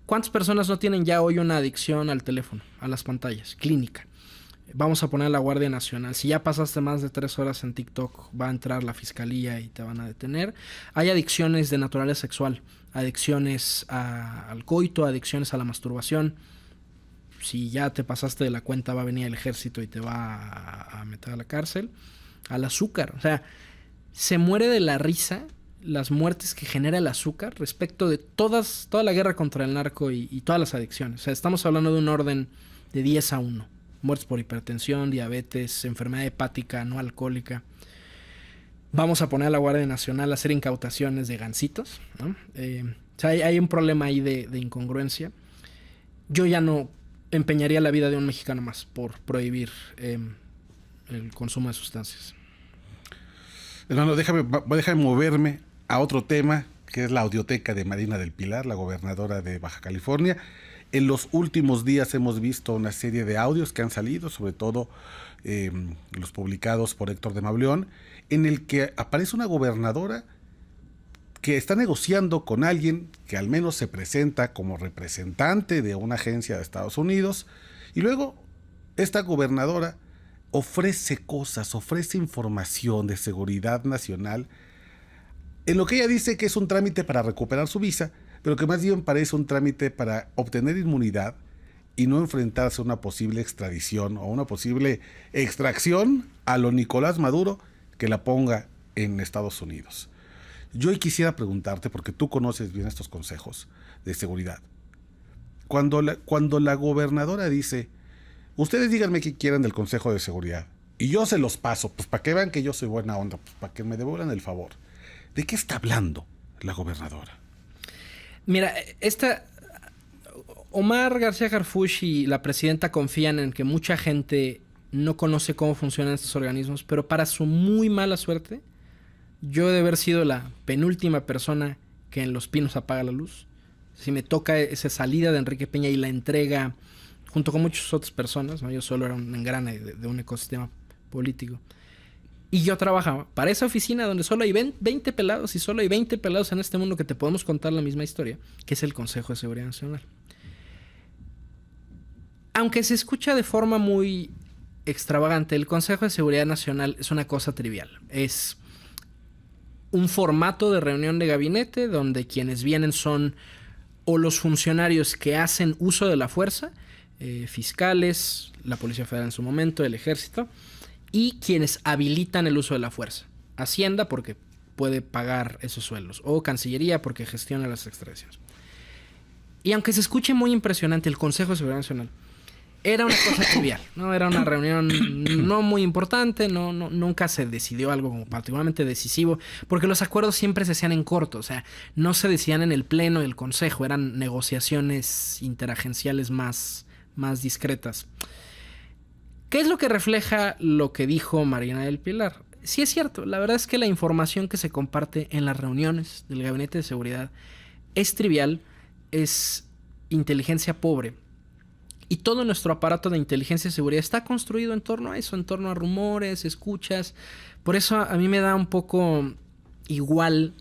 ¿cuántas personas no tienen ya hoy una adicción al teléfono, a las pantallas, clínica? Vamos a poner la Guardia Nacional. Si ya pasaste más de 3 horas en TikTok, va a entrar la fiscalía y te van a detener. Hay adicciones de naturaleza sexual, adicciones al coito, adicciones a la masturbación. si ya te pasaste de la cuenta va a venir el ejército y te va a meter a la cárcel, al azúcar. O sea, se muere de la risa las muertes que genera el azúcar respecto de toda la guerra contra el narco y todas las adicciones. O sea, estamos hablando de un orden de 10-1. Muertes por hipertensión, diabetes, enfermedad hepática no alcohólica. Vamos a poner a la Guardia Nacional a hacer incautaciones de gansitos, ¿no? O sea, hay un problema ahí de incongruencia. Yo ya no empeñaría la vida de un mexicano más por prohibir el consumo de sustancias. Hermano, déjame moverme a otro tema, que es la audioteca de Marina del Pilar, la gobernadora de Baja California. En los últimos días hemos visto una serie de audios que han salido, sobre todo los publicados por Héctor de Mauleón, en el que aparece una gobernadora que está negociando con alguien que al menos se presenta como representante de una agencia de Estados Unidos, y luego esta gobernadora ofrece cosas, ofrece información de seguridad nacional, en lo que ella dice que es un trámite para recuperar su visa, pero que más bien parece un trámite para obtener inmunidad y no enfrentarse a una posible extradición o una posible extracción a lo Nicolás Maduro que la ponga en Estados Unidos. Yo hoy quisiera preguntarte, porque tú conoces bien estos consejos de seguridad. Cuando la gobernadora dice, ustedes díganme qué quieren del Consejo de Seguridad y yo se los paso, pues para que vean que yo soy buena onda, pues para que me devuelvan el favor. ¿De qué está hablando la gobernadora? Mira, Omar García Harfuch y la presidenta confían en que mucha gente no conoce cómo funcionan estos organismos, pero para su muy mala suerte, yo he de haber sido la penúltima persona que en Los Pinos apaga la luz. Si me toca esa salida de Enrique Peña y la entrega junto con muchas otras personas, ¿no? Yo solo era un engrane de un ecosistema político. Y yo trabajaba para esa oficina donde solo hay 20 pelados, y solo hay 20 pelados en este mundo que te podemos contar la misma historia, que es el Consejo de Seguridad Nacional. Aunque se escucha de forma muy extravagante, el Consejo de Seguridad Nacional es una cosa trivial. Es un formato de reunión de gabinete donde quienes vienen son o los funcionarios que hacen uso de la fuerza, fiscales, la Policía Federal en su momento, el Ejército, y quienes habilitan el uso de la fuerza. Hacienda, porque puede pagar esos sueldos, o Cancillería, porque gestiona las extradiciones. Y aunque se escuche muy impresionante, el Consejo de Seguridad Nacional era una cosa trivial, ¿no? Era una reunión no muy importante, nunca se decidió algo como particularmente decisivo, porque los acuerdos siempre se hacían en corto, o sea, no se decidían en el pleno del Consejo, eran negociaciones interagenciales más discretas. ¿Qué es lo que refleja lo que dijo Marina del Pilar? Sí es cierto, la verdad es que la información que se comparte en las reuniones del Gabinete de Seguridad es trivial, es inteligencia pobre. Y todo nuestro aparato de inteligencia y seguridad está construido en torno a eso, en torno a rumores, escuchas. Por eso a mí me da un poco igual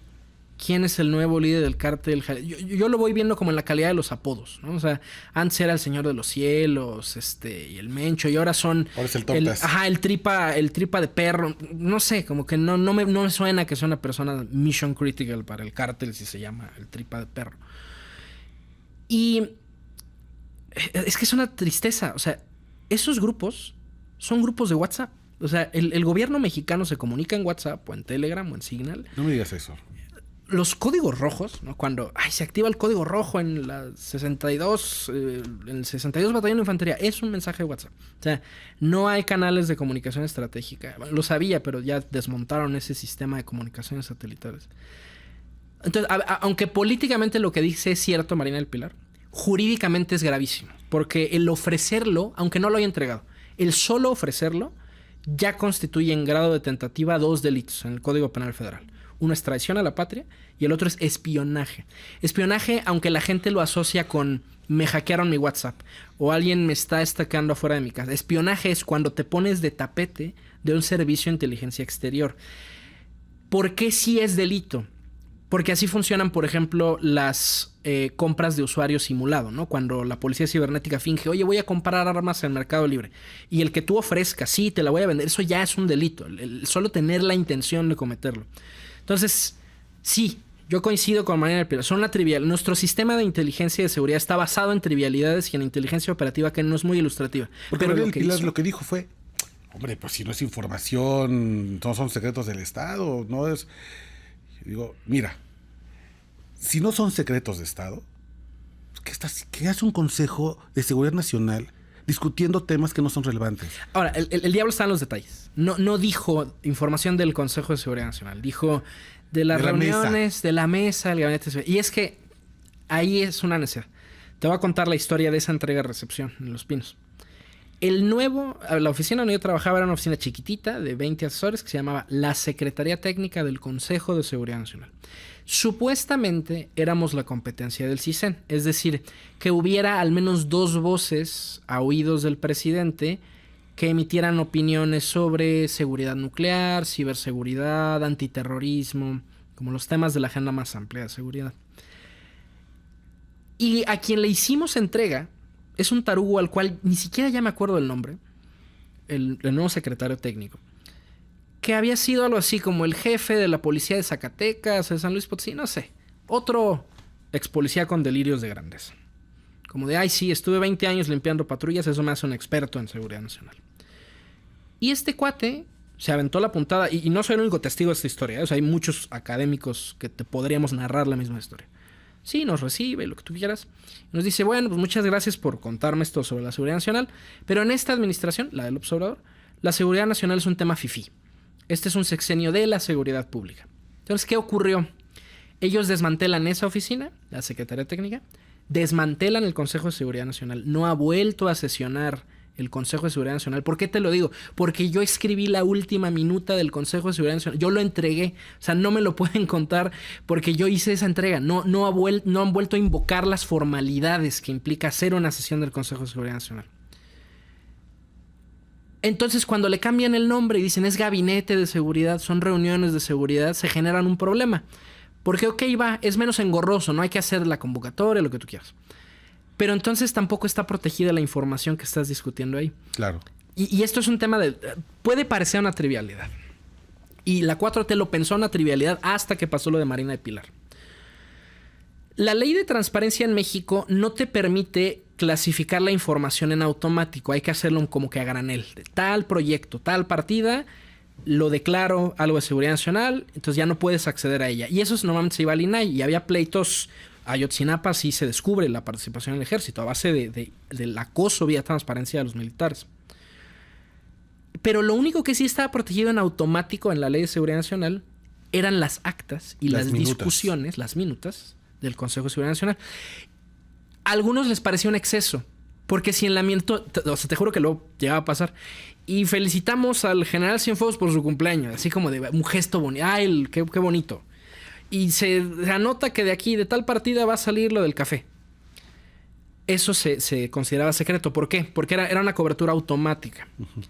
quién es el nuevo líder del cártel. Yo lo voy viendo como en la calidad de los apodos, ¿no? O sea, antes era el Señor de los Cielos, y el Mencho, y ahora son... Ahora es el Tortas. El tripa de perro. No sé, como que no me suena que sea una persona mission critical para el cártel si se llama el tripa de perro. Y es que es una tristeza. O sea, esos grupos son grupos de WhatsApp. O sea, el gobierno mexicano se comunica en WhatsApp o en Telegram o en Signal. No me digas eso. Los códigos rojos, ¿no? Cuando se activa el código rojo en la 62, en el 62 Batallón de Infantería, es un mensaje de WhatsApp. O sea, no hay canales de comunicación estratégica. Bueno, lo sabía, pero ya desmontaron ese sistema de comunicaciones satelitales. Entonces, aunque políticamente lo que dice es cierto, Marina del Pilar, jurídicamente es gravísimo. Porque el ofrecerlo, aunque no lo haya entregado, el solo ofrecerlo ya constituye en grado de tentativa 2 delitos en el Código Penal Federal. Uno es traición a la patria y el otro es espionaje. Espionaje, aunque la gente lo asocia con me hackearon mi WhatsApp o alguien me está estacando afuera de mi casa. Espionaje es cuando te pones de tapete de un servicio de inteligencia exterior. ¿Por qué sí es delito? Porque así funcionan, por ejemplo, las compras de usuario simulado, ¿no? Cuando la policía cibernética finge, oye, voy a comprar armas en Mercado Libre. Y el que tú ofrezcas, sí, te la voy a vender, eso ya es un delito. El solo tener la intención de cometerlo. Entonces, sí, Yo coincido con Marina del Pilar. Son una trivial. Nuestro sistema de inteligencia y de seguridad está basado en trivialidades y en inteligencia operativa que no es muy ilustrativa. Porque Marina del Pilar lo que dijo fue, hombre, pues si no es información, no son secretos del Estado, no es... Digo, mira, si no son secretos de Estado, ¿qué hace un Consejo de Seguridad Nacional discutiendo temas que no son relevantes? Ahora, el diablo está en los detalles. No dijo información del Consejo de Seguridad Nacional. Dijo de las reuniones, de la mesa, del gabinete de seguridad. Y es que ahí es una necesidad. Te voy a contar la historia de esa entrega-recepción en Los Pinos. La oficina donde yo trabajaba era una oficina chiquitita de 20 asesores que se llamaba la Secretaría Técnica del Consejo de Seguridad Nacional. Supuestamente éramos la competencia del CISEN, es decir, que hubiera al menos 2 voces a oídos del presidente que emitieran opiniones sobre seguridad nuclear, ciberseguridad, antiterrorismo, como los temas de la agenda más amplia de seguridad. Y a quien le hicimos entrega es un tarugo al cual ni siquiera ya me acuerdo del nombre, el nuevo secretario técnico, que había sido algo así como el jefe de la policía de Zacatecas, de San Luis Potosí, no sé. Otro ex policía con delirios de grandeza. Como de, ay sí, estuve 20 años limpiando patrullas, eso me hace un experto en seguridad nacional. Y este cuate se aventó la puntada, y no soy el único testigo de esta historia, o sea, hay muchos académicos que te podríamos narrar la misma historia. Sí, nos recibe, lo que tú quieras. Nos dice, bueno, pues muchas gracias por contarme esto sobre la seguridad nacional, pero en esta administración, la del Observador, la seguridad nacional es un tema fifí. Este es un sexenio de la seguridad pública. Entonces, ¿qué ocurrió? Ellos desmantelan esa oficina, la Secretaría Técnica, desmantelan el Consejo de Seguridad Nacional. No ha vuelto a sesionar el Consejo de Seguridad Nacional. ¿Por qué te lo digo? Porque yo escribí la última minuta del Consejo de Seguridad Nacional. Yo lo entregué. O sea, no me lo pueden contar porque yo hice esa entrega. No han vuelto a invocar las formalidades que implica hacer una sesión del Consejo de Seguridad Nacional. Entonces, cuando le cambian el nombre y dicen es gabinete de seguridad, son reuniones de seguridad, se generan un problema. Porque, ok, es menos engorroso, no hay que hacer la convocatoria, lo que tú quieras. Pero entonces tampoco está protegida la información que estás discutiendo ahí. Claro. Y esto es un tema puede parecer una trivialidad. Y la 4T lo pensó una trivialidad hasta que pasó lo de Marina del Pilar. La ley de transparencia en México no te permite clasificar la información en automático. Hay que hacerlo como que a granel. De tal proyecto, tal partida, lo declaro algo de seguridad nacional, entonces ya no puedes acceder a ella. Y eso normalmente se iba al INAI y había pleitos. Ayotzinapa sí se descubre la participación en el ejército a base del acoso vía transparencia de los militares. Pero lo único que sí estaba protegido en automático en la Ley de Seguridad Nacional eran las actas y las discusiones, las minutas del Consejo de Seguridad Nacional. A algunos les pareció un exceso, porque si en la minuta, o sea, te juro que luego llegaba a pasar, y felicitamos al general Cienfuegos por su cumpleaños, así como de un gesto bonito, ¡ay, qué bonito! Y se anota que de aquí, de tal partida, va a salir lo del café. Eso se consideraba secreto. ¿Por qué? Porque era una cobertura automática. Uh-huh.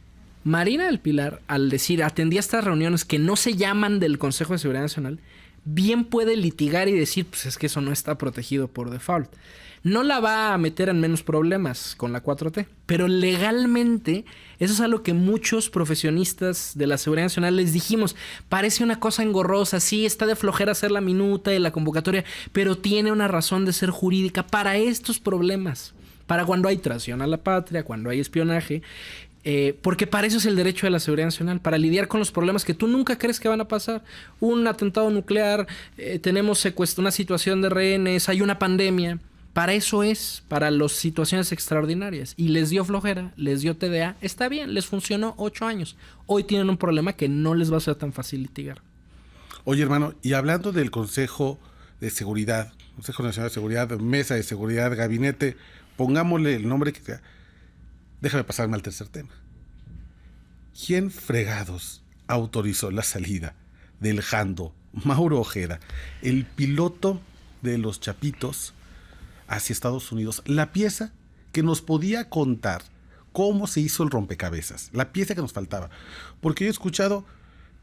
Marina del Pilar, al decir, atendía estas reuniones que no se llaman del Consejo de Seguridad Nacional, bien puede litigar y decir, pues es que eso no está protegido por default. No la va a meter en menos problemas con la 4T, pero legalmente eso es algo que muchos profesionistas de la Seguridad Nacional les dijimos. Parece una cosa engorrosa, sí, está de flojera hacer la minuta y la convocatoria, pero tiene una razón de ser jurídica para estos problemas. Para cuando hay traición a la patria, cuando hay espionaje, porque para eso es el derecho de la seguridad nacional, para lidiar con los problemas que tú nunca crees que van a pasar. Un atentado nuclear, tenemos una situación de rehenes, hay una pandemia. Para eso es, para las situaciones extraordinarias. Y les dio flojera, les dio TDA. Está bien, les funcionó 8 años. Hoy tienen un problema que no les va a ser tan fácil litigar. Oye, hermano, y hablando del Consejo de Seguridad, Consejo Nacional de Seguridad, Mesa de Seguridad, Gabinete, pongámosle el nombre que sea. Déjame pasarme al tercer tema. ¿Quién fregados autorizó la salida del Jando Mauro Ojeda, el piloto de los Chapitos, hacia Estados Unidos? La pieza que nos podía contar cómo se hizo el rompecabezas, la pieza que nos faltaba. Porque yo he escuchado,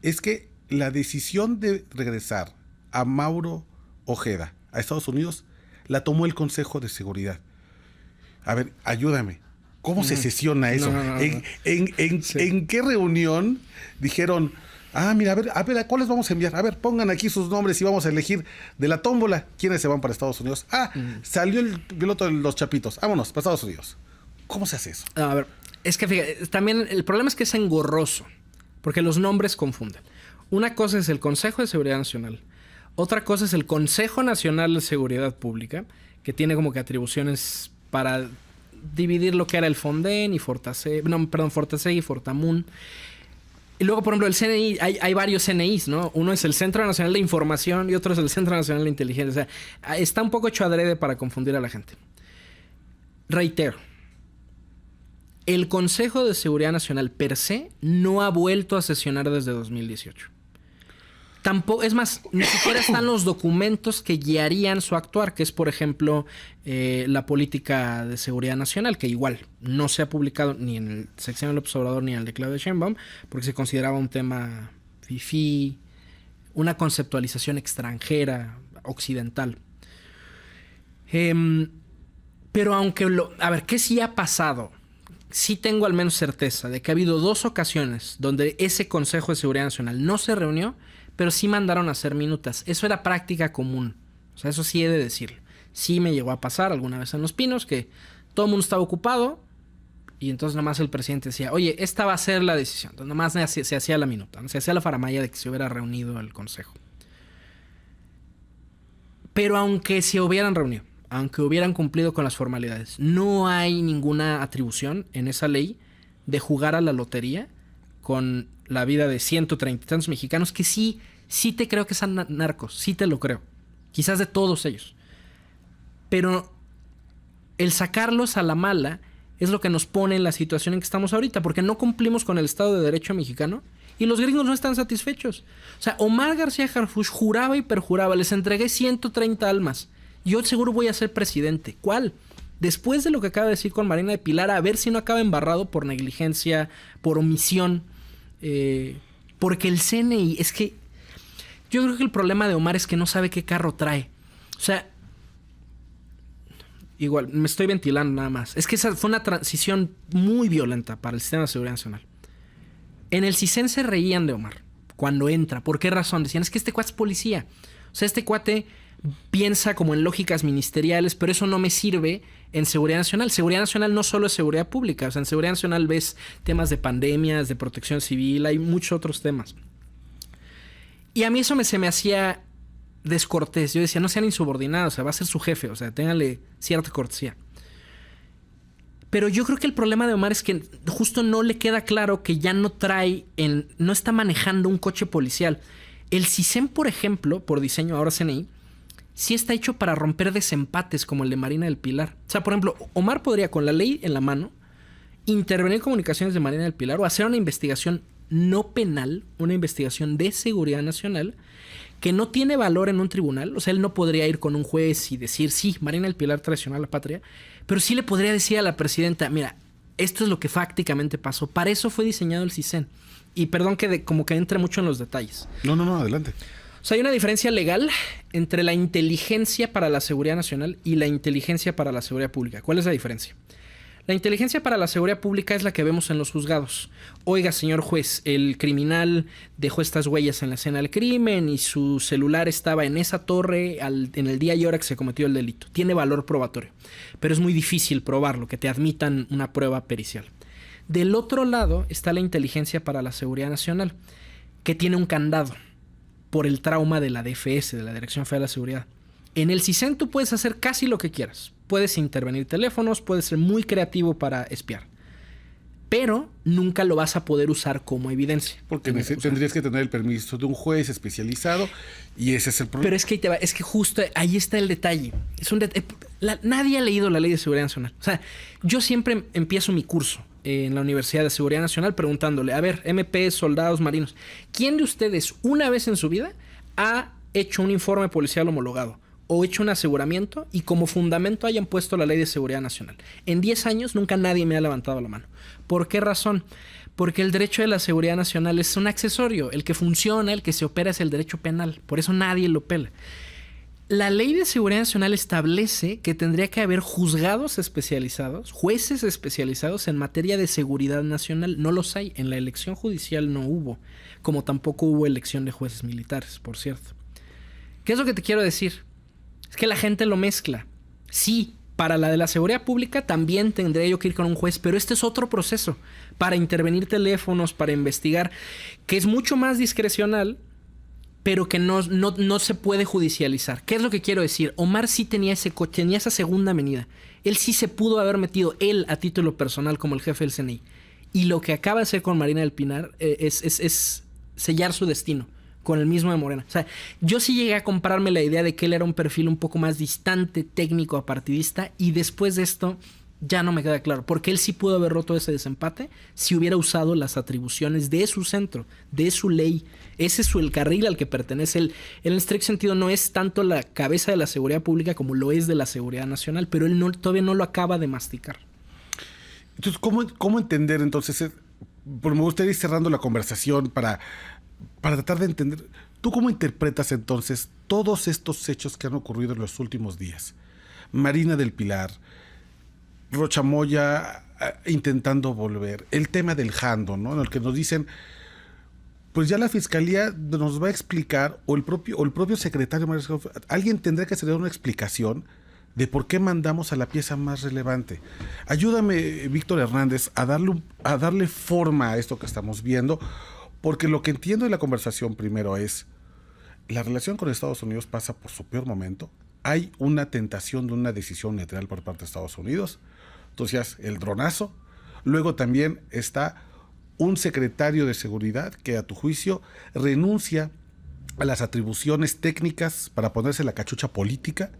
es que la decisión de regresar a Mauro Ojeda a Estados Unidos la tomó el Consejo de Seguridad. A ver, ayúdame. ¿Cómo se sesiona eso? ¿En qué reunión dijeron, Mira, a ver, ¿a cuáles vamos a enviar? A ver, pongan aquí sus nombres y vamos a elegir de la tómbola quiénes se van para Estados Unidos. Salió el piloto de los Chapitos. Vámonos, para Estados Unidos. ¿Cómo se hace eso? A ver, es que fíjate, también el problema es que es engorroso, porque los nombres confunden. Una cosa es el Consejo de Seguridad Nacional. Otra cosa es el Consejo Nacional de Seguridad Pública, que tiene como que atribuciones para dividir lo que era el Fonden y Fortaseg y Fortamun. Y luego, por ejemplo, el CNI, hay varios CNIs, ¿no? Uno es el Centro Nacional de Información y otro es el Centro Nacional de Inteligencia. O sea, está un poco hecho adrede para confundir a la gente. Reitero, el Consejo de Seguridad Nacional per se no ha vuelto a sesionar desde 2018. Tampoco, es más, ni siquiera están los documentos que guiarían su actuar, que es, por ejemplo, la política de seguridad nacional, que igual no se ha publicado ni en el sexenio del López Obrador ni en el de Claudia Sheinbaum, porque se consideraba un tema fifí, una conceptualización extranjera, occidental. Pero aunque a ver, ¿qué sí ha pasado? Sí tengo al menos certeza de que ha habido 2 ocasiones donde ese Consejo de Seguridad Nacional no se reunió, pero sí mandaron a hacer minutas. Eso era práctica común. O sea, eso sí he de decirlo. Sí me llegó a pasar alguna vez en Los Pinos que todo el mundo estaba ocupado y entonces nomás el presidente decía, oye, esta va a ser la decisión. Entonces nomás se hacía la minuta, ¿no? Se hacía la faramalla de que se hubiera reunido el consejo. Pero aunque se hubieran reunido, aunque hubieran cumplido con las formalidades, no hay ninguna atribución en esa ley de jugar a la lotería con la vida de 130 y tantos mexicanos que sí te creo que son narcos, sí te lo creo. Quizás de todos ellos. Pero el sacarlos a la mala es lo que nos pone en la situación en que estamos ahorita, porque no cumplimos con el Estado de Derecho mexicano y los gringos no están satisfechos. O sea, Omar García Harfuch juraba y perjuraba, les entregué 130 almas. Yo seguro voy a ser presidente. ¿Cuál? Después de lo que acaba de decir con Marina de Pilar, a ver si no acaba embarrado por negligencia, por omisión. Porque el CNI, es que yo creo que el problema de Omar es que no sabe qué carro trae. O sea, igual, me estoy ventilando nada más. Es que esa fue una transición muy violenta para el sistema de seguridad nacional. En el CISEN se reían de Omar cuando entra. ¿Por qué razón? Decían, es que este cuate es policía. O sea, este cuate piensa como en lógicas ministeriales, pero eso no me sirve en seguridad nacional. Seguridad nacional no solo es seguridad pública. O sea, en seguridad nacional ves temas de pandemias, de protección civil, hay muchos otros temas. Y a mí eso se me hacía descortés. Yo decía, no sean insubordinados, o sea, va a ser su jefe, o sea, ténganle cierta cortesía. Pero yo creo que el problema de Omar es que justo no le queda claro que ya no no está manejando un coche policial. El CISEN, por ejemplo, por diseño, ahora CNI, sí está hecho para romper desempates como el de Marina del Pilar. O sea, por ejemplo, Omar podría, con la ley en la mano, intervenir en comunicaciones de Marina del Pilar o hacer una investigación no penal, una investigación de seguridad nacional que no tiene valor en un tribunal. O sea, él no podría ir con un juez y decir, sí, Marina del Pilar traicionó a la patria, pero sí le podría decir a la presidenta, mira, esto es lo que fácticamente pasó. Para eso fue diseñado el CISEN. Y perdón que como que entre mucho en los detalles. No, adelante. O sea, hay una diferencia legal entre la inteligencia para la seguridad nacional y la inteligencia para la seguridad pública. ¿Cuál es la diferencia? La inteligencia para la seguridad pública es la que vemos en los juzgados. Oiga, señor juez, el criminal dejó estas huellas en la escena del crimen y su celular estaba en esa torre en el día y hora que se cometió el delito. Tiene valor probatorio, pero es muy difícil probarlo, que te admitan una prueba pericial. Del otro lado está la inteligencia para la seguridad nacional, que tiene un candado por el trauma de la DFS, de la Dirección Federal de Seguridad. En el CISEN tú puedes hacer casi lo que quieras. Puedes intervenir teléfonos, puedes ser muy creativo para espiar. Pero nunca lo vas a poder usar como evidencia. Porque tendrías que tener el permiso de un juez especializado y ese es el problema. Pero es que justo ahí está el detalle. Nadie ha leído la Ley de Seguridad Nacional. O sea, yo siempre empiezo mi curso en la Universidad de Seguridad Nacional preguntándole, a ver, MP, soldados, marinos, ¿quién de ustedes una vez en su vida ha hecho un informe policial homologado o hecho un aseguramiento y como fundamento hayan puesto la Ley de Seguridad Nacional? En 10 años nunca nadie me ha levantado la mano. ¿Por qué razón? Porque el derecho de la seguridad nacional es un accesorio. El que funciona, el que se opera es el derecho penal. Por eso nadie lo pela. La Ley de Seguridad Nacional establece que tendría que haber juzgados especializados, jueces especializados en materia de seguridad nacional. No los hay. En la elección judicial no hubo, como tampoco hubo elección de jueces militares, por cierto. ¿Qué es lo que te quiero decir? Es que la gente lo mezcla. Sí, para la de la seguridad pública también tendría yo que ir con un juez, pero este es otro proceso para intervenir teléfonos, para investigar, que es mucho más discrecional, pero que no se puede judicializar. ¿Qué es lo que quiero decir? Omar sí tenía esa segunda venida. Él sí se pudo haber metido, él a título personal, como el jefe del CNI. Y lo que acaba de hacer con Marina del Pilar es sellar su destino con el mismo de Morena. O sea, yo sí llegué a comprarme la idea de que él era un perfil un poco más distante, técnico, apartidista, y después de esto ya no me queda claro, porque él sí pudo haber roto ese desempate si hubiera usado las atribuciones de su centro, de su ley. Ese es el carril al que pertenece él. En el estricto sentido no es tanto la cabeza de la seguridad pública como lo es de la seguridad nacional, pero él todavía no lo acaba de masticar. Entonces, ¿cómo entender entonces? Porque me gustaría ir cerrando la conversación para tratar de entender. ¿Tú cómo interpretas entonces todos estos hechos que han ocurrido en los últimos días? Marina del Pilar, Rocha Moya intentando volver, el tema del Jando, ¿no? En el que nos dicen, pues ya la fiscalía nos va a explicar, o el propio secretario, alguien tendrá que hacer una explicación de por qué mandamos a la pieza más relevante. Ayúdame, Víctor Hernández, a darle forma a esto que estamos viendo, porque lo que entiendo de la conversación primero es, la relación con Estados Unidos pasa por su peor momento, hay una tentación de una decisión neutral por parte de Estados Unidos. Entonces, el dronazo. Luego también está un secretario de seguridad que, a tu juicio, renuncia a las atribuciones técnicas para ponerse la cachucha política,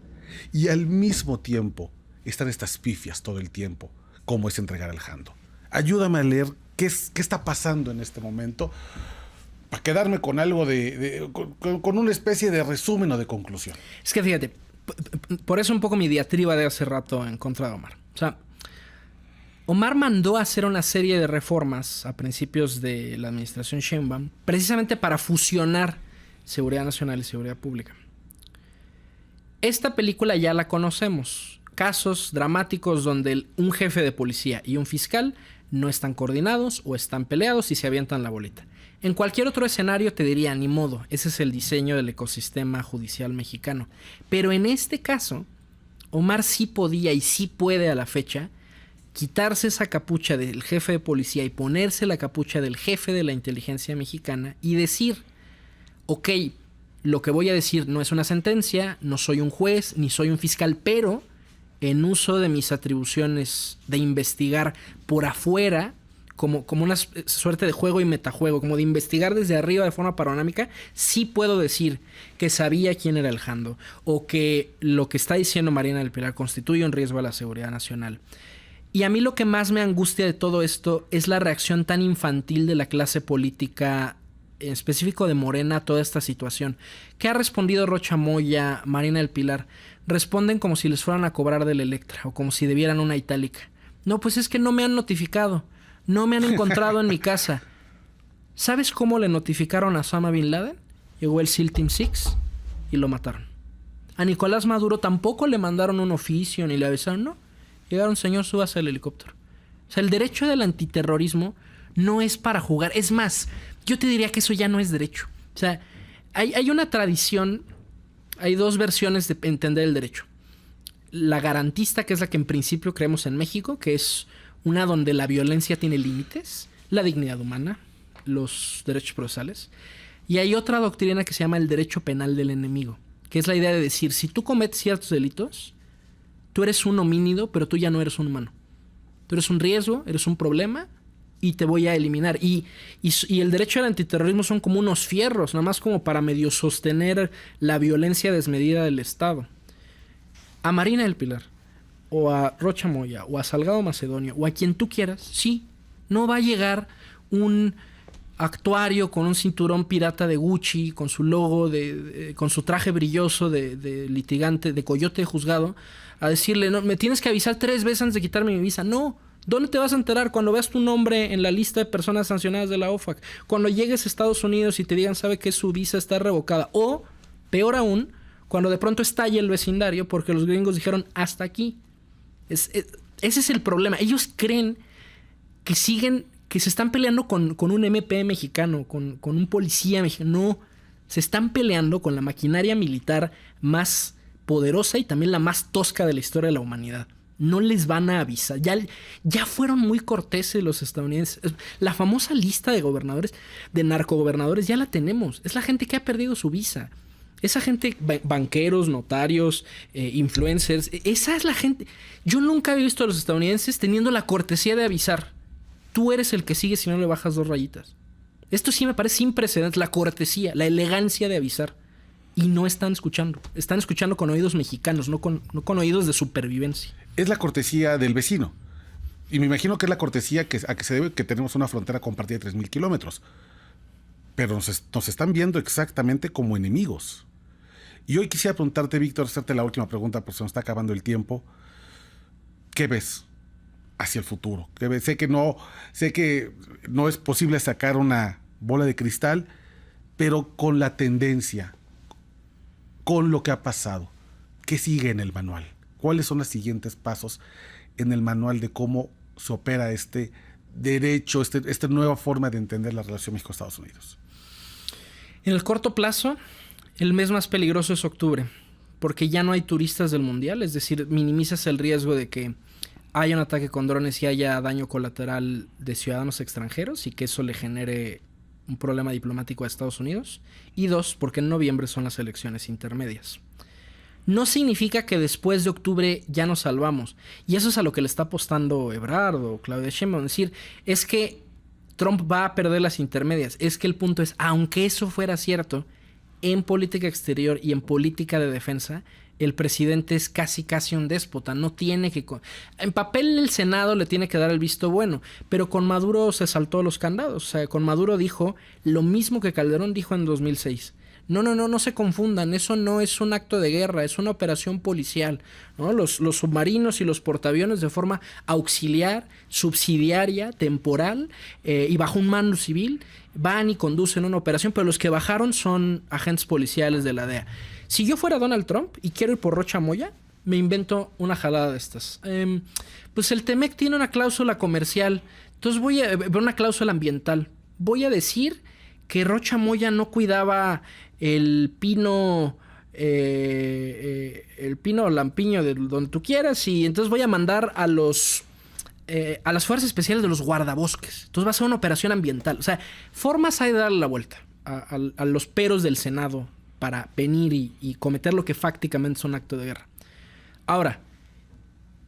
y al mismo tiempo están estas pifias todo el tiempo, como es entregar al Jando. Ayúdame a leer qué está pasando en este momento, para quedarme con algo con una especie de resumen o de conclusión. Es que fíjate, por eso un poco mi diatriba de hace rato en contra de Omar. O sea, Omar mandó a hacer una serie de reformas a principios de la administración Sheinbaum, precisamente para fusionar seguridad nacional y seguridad pública. Esta película ya la conocemos. Casos dramáticos donde un jefe de policía y un fiscal no están coordinados o están peleados y se avientan la bolita. En cualquier otro escenario te diría, ni modo, ese es el diseño del ecosistema judicial mexicano. Pero en este caso, Omar sí podía y sí puede a la fecha quitarse esa capucha del jefe de policía y ponerse la capucha del jefe de la inteligencia mexicana y decir, ok, lo que voy a decir no es una sentencia, no soy un juez, ni soy un fiscal, pero en uso de mis atribuciones de investigar por afuera, como una suerte de juego y metajuego, como de investigar desde arriba de forma panorámica, sí puedo decir que sabía quién era el Jando, o que lo que está diciendo Marina del Pilar constituye un riesgo a la seguridad nacional. Y a mí lo que más me angustia de todo esto es la reacción tan infantil de la clase política, en específico de Morena, a toda esta situación. ¿Qué ha respondido Rocha Moya, Marina del Pilar? Responden como si les fueran a cobrar del Electra o como si debieran una itálica. No, pues es que no me han notificado. No me han encontrado en mi casa. ¿Sabes cómo le notificaron a Osama Bin Laden? Llegó el SEAL Team 6 y lo mataron. A Nicolás Maduro tampoco le mandaron un oficio ni le avisaron, no. Llegaron, señor, súbase al helicóptero. O sea, el derecho del antiterrorismo no es para jugar. Es más, yo te diría que eso ya no es derecho. O sea, hay una tradición, hay dos versiones de entender el derecho. La garantista, que es la que en principio creemos en México, que es una donde la violencia tiene límites, la dignidad humana, los derechos procesales. Y hay otra doctrina que se llama el derecho penal del enemigo, que es la idea de decir, si tú cometes ciertos delitos, tú eres un homínido, pero tú ya no eres un humano. Tú eres un riesgo, eres un problema y te voy a eliminar. Y el derecho al antiterrorismo son como unos fierros, nada más como para medio sostener la violencia desmedida del Estado. A Marina del Pilar, o a Rocha Moya, o a Salgado Macedonio, o a quien tú quieras, sí, no va a llegar un actuario con un cinturón pirata de Gucci, con su logo, con su traje brilloso de litigante, de coyote de juzgado, a decirle, no, me tienes que avisar 3 veces antes de quitarme mi visa. No, ¿dónde te vas a enterar? Cuando veas tu nombre en la lista de personas sancionadas de la OFAC. Cuando llegues a Estados Unidos y te digan, sabe que su visa está revocada. O, peor aún, cuando de pronto estalla el vecindario porque los gringos dijeron hasta aquí. Ese es el problema. Ellos creen que se están peleando con un MP mexicano, con un policía mexicano. No, se están peleando con la maquinaria militar más poderosa y también la más tosca de la historia de la humanidad. No les van a avisar. Ya fueron muy corteses los estadounidenses. La famosa lista de gobernadores, de narcogobernadores, ya la tenemos. Es la gente que ha perdido su visa. Esa gente, banqueros, notarios, influencers, esa es la gente. Yo nunca he visto a los estadounidenses teniendo la cortesía de avisar. Tú eres el que sigue si no le bajas 2 rayitas. Esto sí me parece sin precedentes, la cortesía, la elegancia de avisar. Y no están escuchando. Están escuchando con oídos mexicanos, no con oídos de supervivencia. Es la cortesía del vecino. Y me imagino que es la cortesía a que se debe que tenemos una frontera compartida de 3,000 kilómetros. Pero nos están viendo exactamente como enemigos. Y hoy quisiera preguntarte, Víctor, hacerte la última pregunta, porque se nos está acabando el tiempo. ¿Qué ves hacia el futuro? ¿Qué ves? Sé que no es posible sacar una bola de cristal, pero con la tendencia, con lo que ha pasado, ¿qué sigue en el manual? ¿Cuáles son los siguientes pasos en el manual de cómo se opera este derecho, esta nueva forma de entender la relación México-Estados Unidos? En el corto plazo, el mes más peligroso es octubre, porque ya no hay turistas del mundial, es decir, minimizas el riesgo de que haya un ataque con drones y haya daño colateral de ciudadanos extranjeros y que eso le genere un problema diplomático a Estados Unidos. Y 2, porque en noviembre son las elecciones intermedias. No significa que después de octubre ya nos salvamos. Y eso es a lo que le está apostando Ebrard o Claudia Sheinbaum. Es decir, es que Trump va a perder las intermedias. Es que el punto es, aunque eso fuera cierto, en política exterior y en política de defensa, el presidente es casi un déspota. No tiene que... En papel el Senado le tiene que dar el visto bueno, pero con Maduro se saltó los candados. O sea, con Maduro dijo lo mismo que Calderón dijo en 2006. No se confundan, eso no es un acto de guerra, es una operación policial, ¿no? Los submarinos y los portaaviones de forma auxiliar, subsidiaria, temporal y bajo un mando civil van y conducen una operación, pero los que bajaron son agentes policiales de la DEA. Si yo fuera Donald Trump y quiero ir por Rocha Moya, me invento una jalada de estas. Pues el TEMEC tiene una cláusula comercial, entonces voy a ver una cláusula ambiental. Voy a decir que Rocha Moya no cuidaba el pino o lampiño de donde tú quieras, y entonces voy a mandar a las fuerzas especiales de los guardabosques. Entonces va a ser una operación ambiental. O sea, formas hay de darle la vuelta a los peros del Senado para venir y cometer lo que fácticamente es un acto de guerra. Ahora,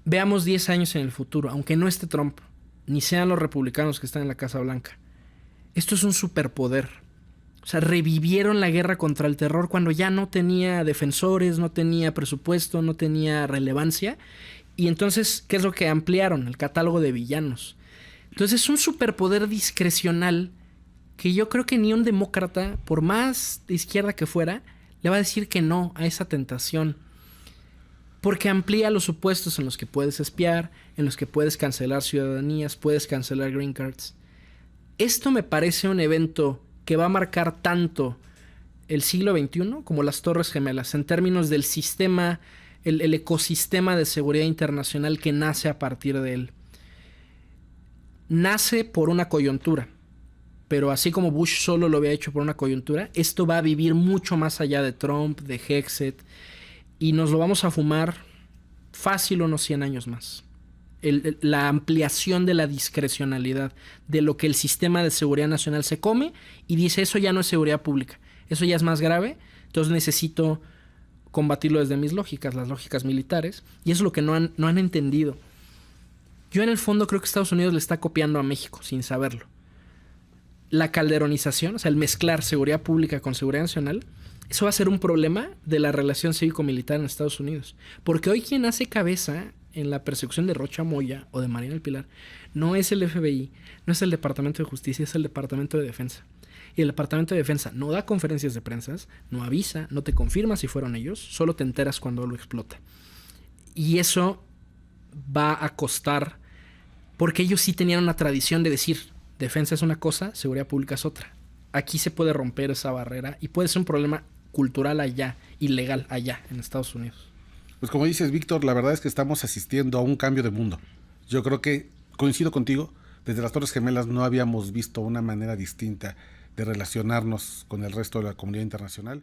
veamos 10 años en el futuro, aunque no esté Trump, ni sean los republicanos que están en la Casa Blanca. Esto es un superpoder. O sea, revivieron la guerra contra el terror cuando ya no tenía defensores, no tenía presupuesto, no tenía relevancia. Y entonces, ¿qué es lo que ampliaron? El catálogo de villanos. Entonces es un superpoder discrecional que yo creo que ni un demócrata, por más de izquierda que fuera, le va a decir que no a esa tentación. Porque amplía los supuestos en los que puedes espiar, en los que puedes cancelar ciudadanías, puedes cancelar green cards. Esto me parece un evento que va a marcar tanto el siglo XXI como las Torres Gemelas, en términos del sistema, el ecosistema de seguridad internacional que nace a partir de él. Nace por una coyuntura, pero así como Bush solo lo había hecho por una coyuntura, esto va a vivir mucho más allá de Trump, de Hexet, y nos lo vamos a fumar fácil unos 100 años más. La ampliación de la discrecionalidad de lo que el sistema de seguridad nacional se come y dice, eso ya no es seguridad pública, eso ya es más grave, entonces necesito combatirlo desde mis lógicas, las lógicas militares, y eso es lo que no han entendido. Yo en el fondo creo que Estados Unidos le está copiando a México sin saberlo. La calderonización, o sea, el mezclar seguridad pública con seguridad nacional, eso va a ser un problema de la relación cívico-militar en Estados Unidos. Porque hoy quien hace cabeza en la persecución de Rocha Moya o de Marina del Pilar no es el FBI, no es el Departamento de Justicia, es el Departamento de Defensa. Y el Departamento de Defensa no da conferencias de prensa, no avisa, no te confirma si fueron ellos, solo te enteras cuando lo explota. Y eso va a costar, porque ellos sí tenían una tradición de decir, defensa es una cosa, seguridad pública es otra. Aquí se puede romper esa barrera y puede ser un problema cultural allá y legal allá en Estados Unidos. Pues como dices, Víctor, la verdad es que estamos asistiendo a un cambio de mundo. Yo creo que, coincido contigo, desde las Torres Gemelas no habíamos visto una manera distinta de relacionarnos con el resto de la comunidad internacional.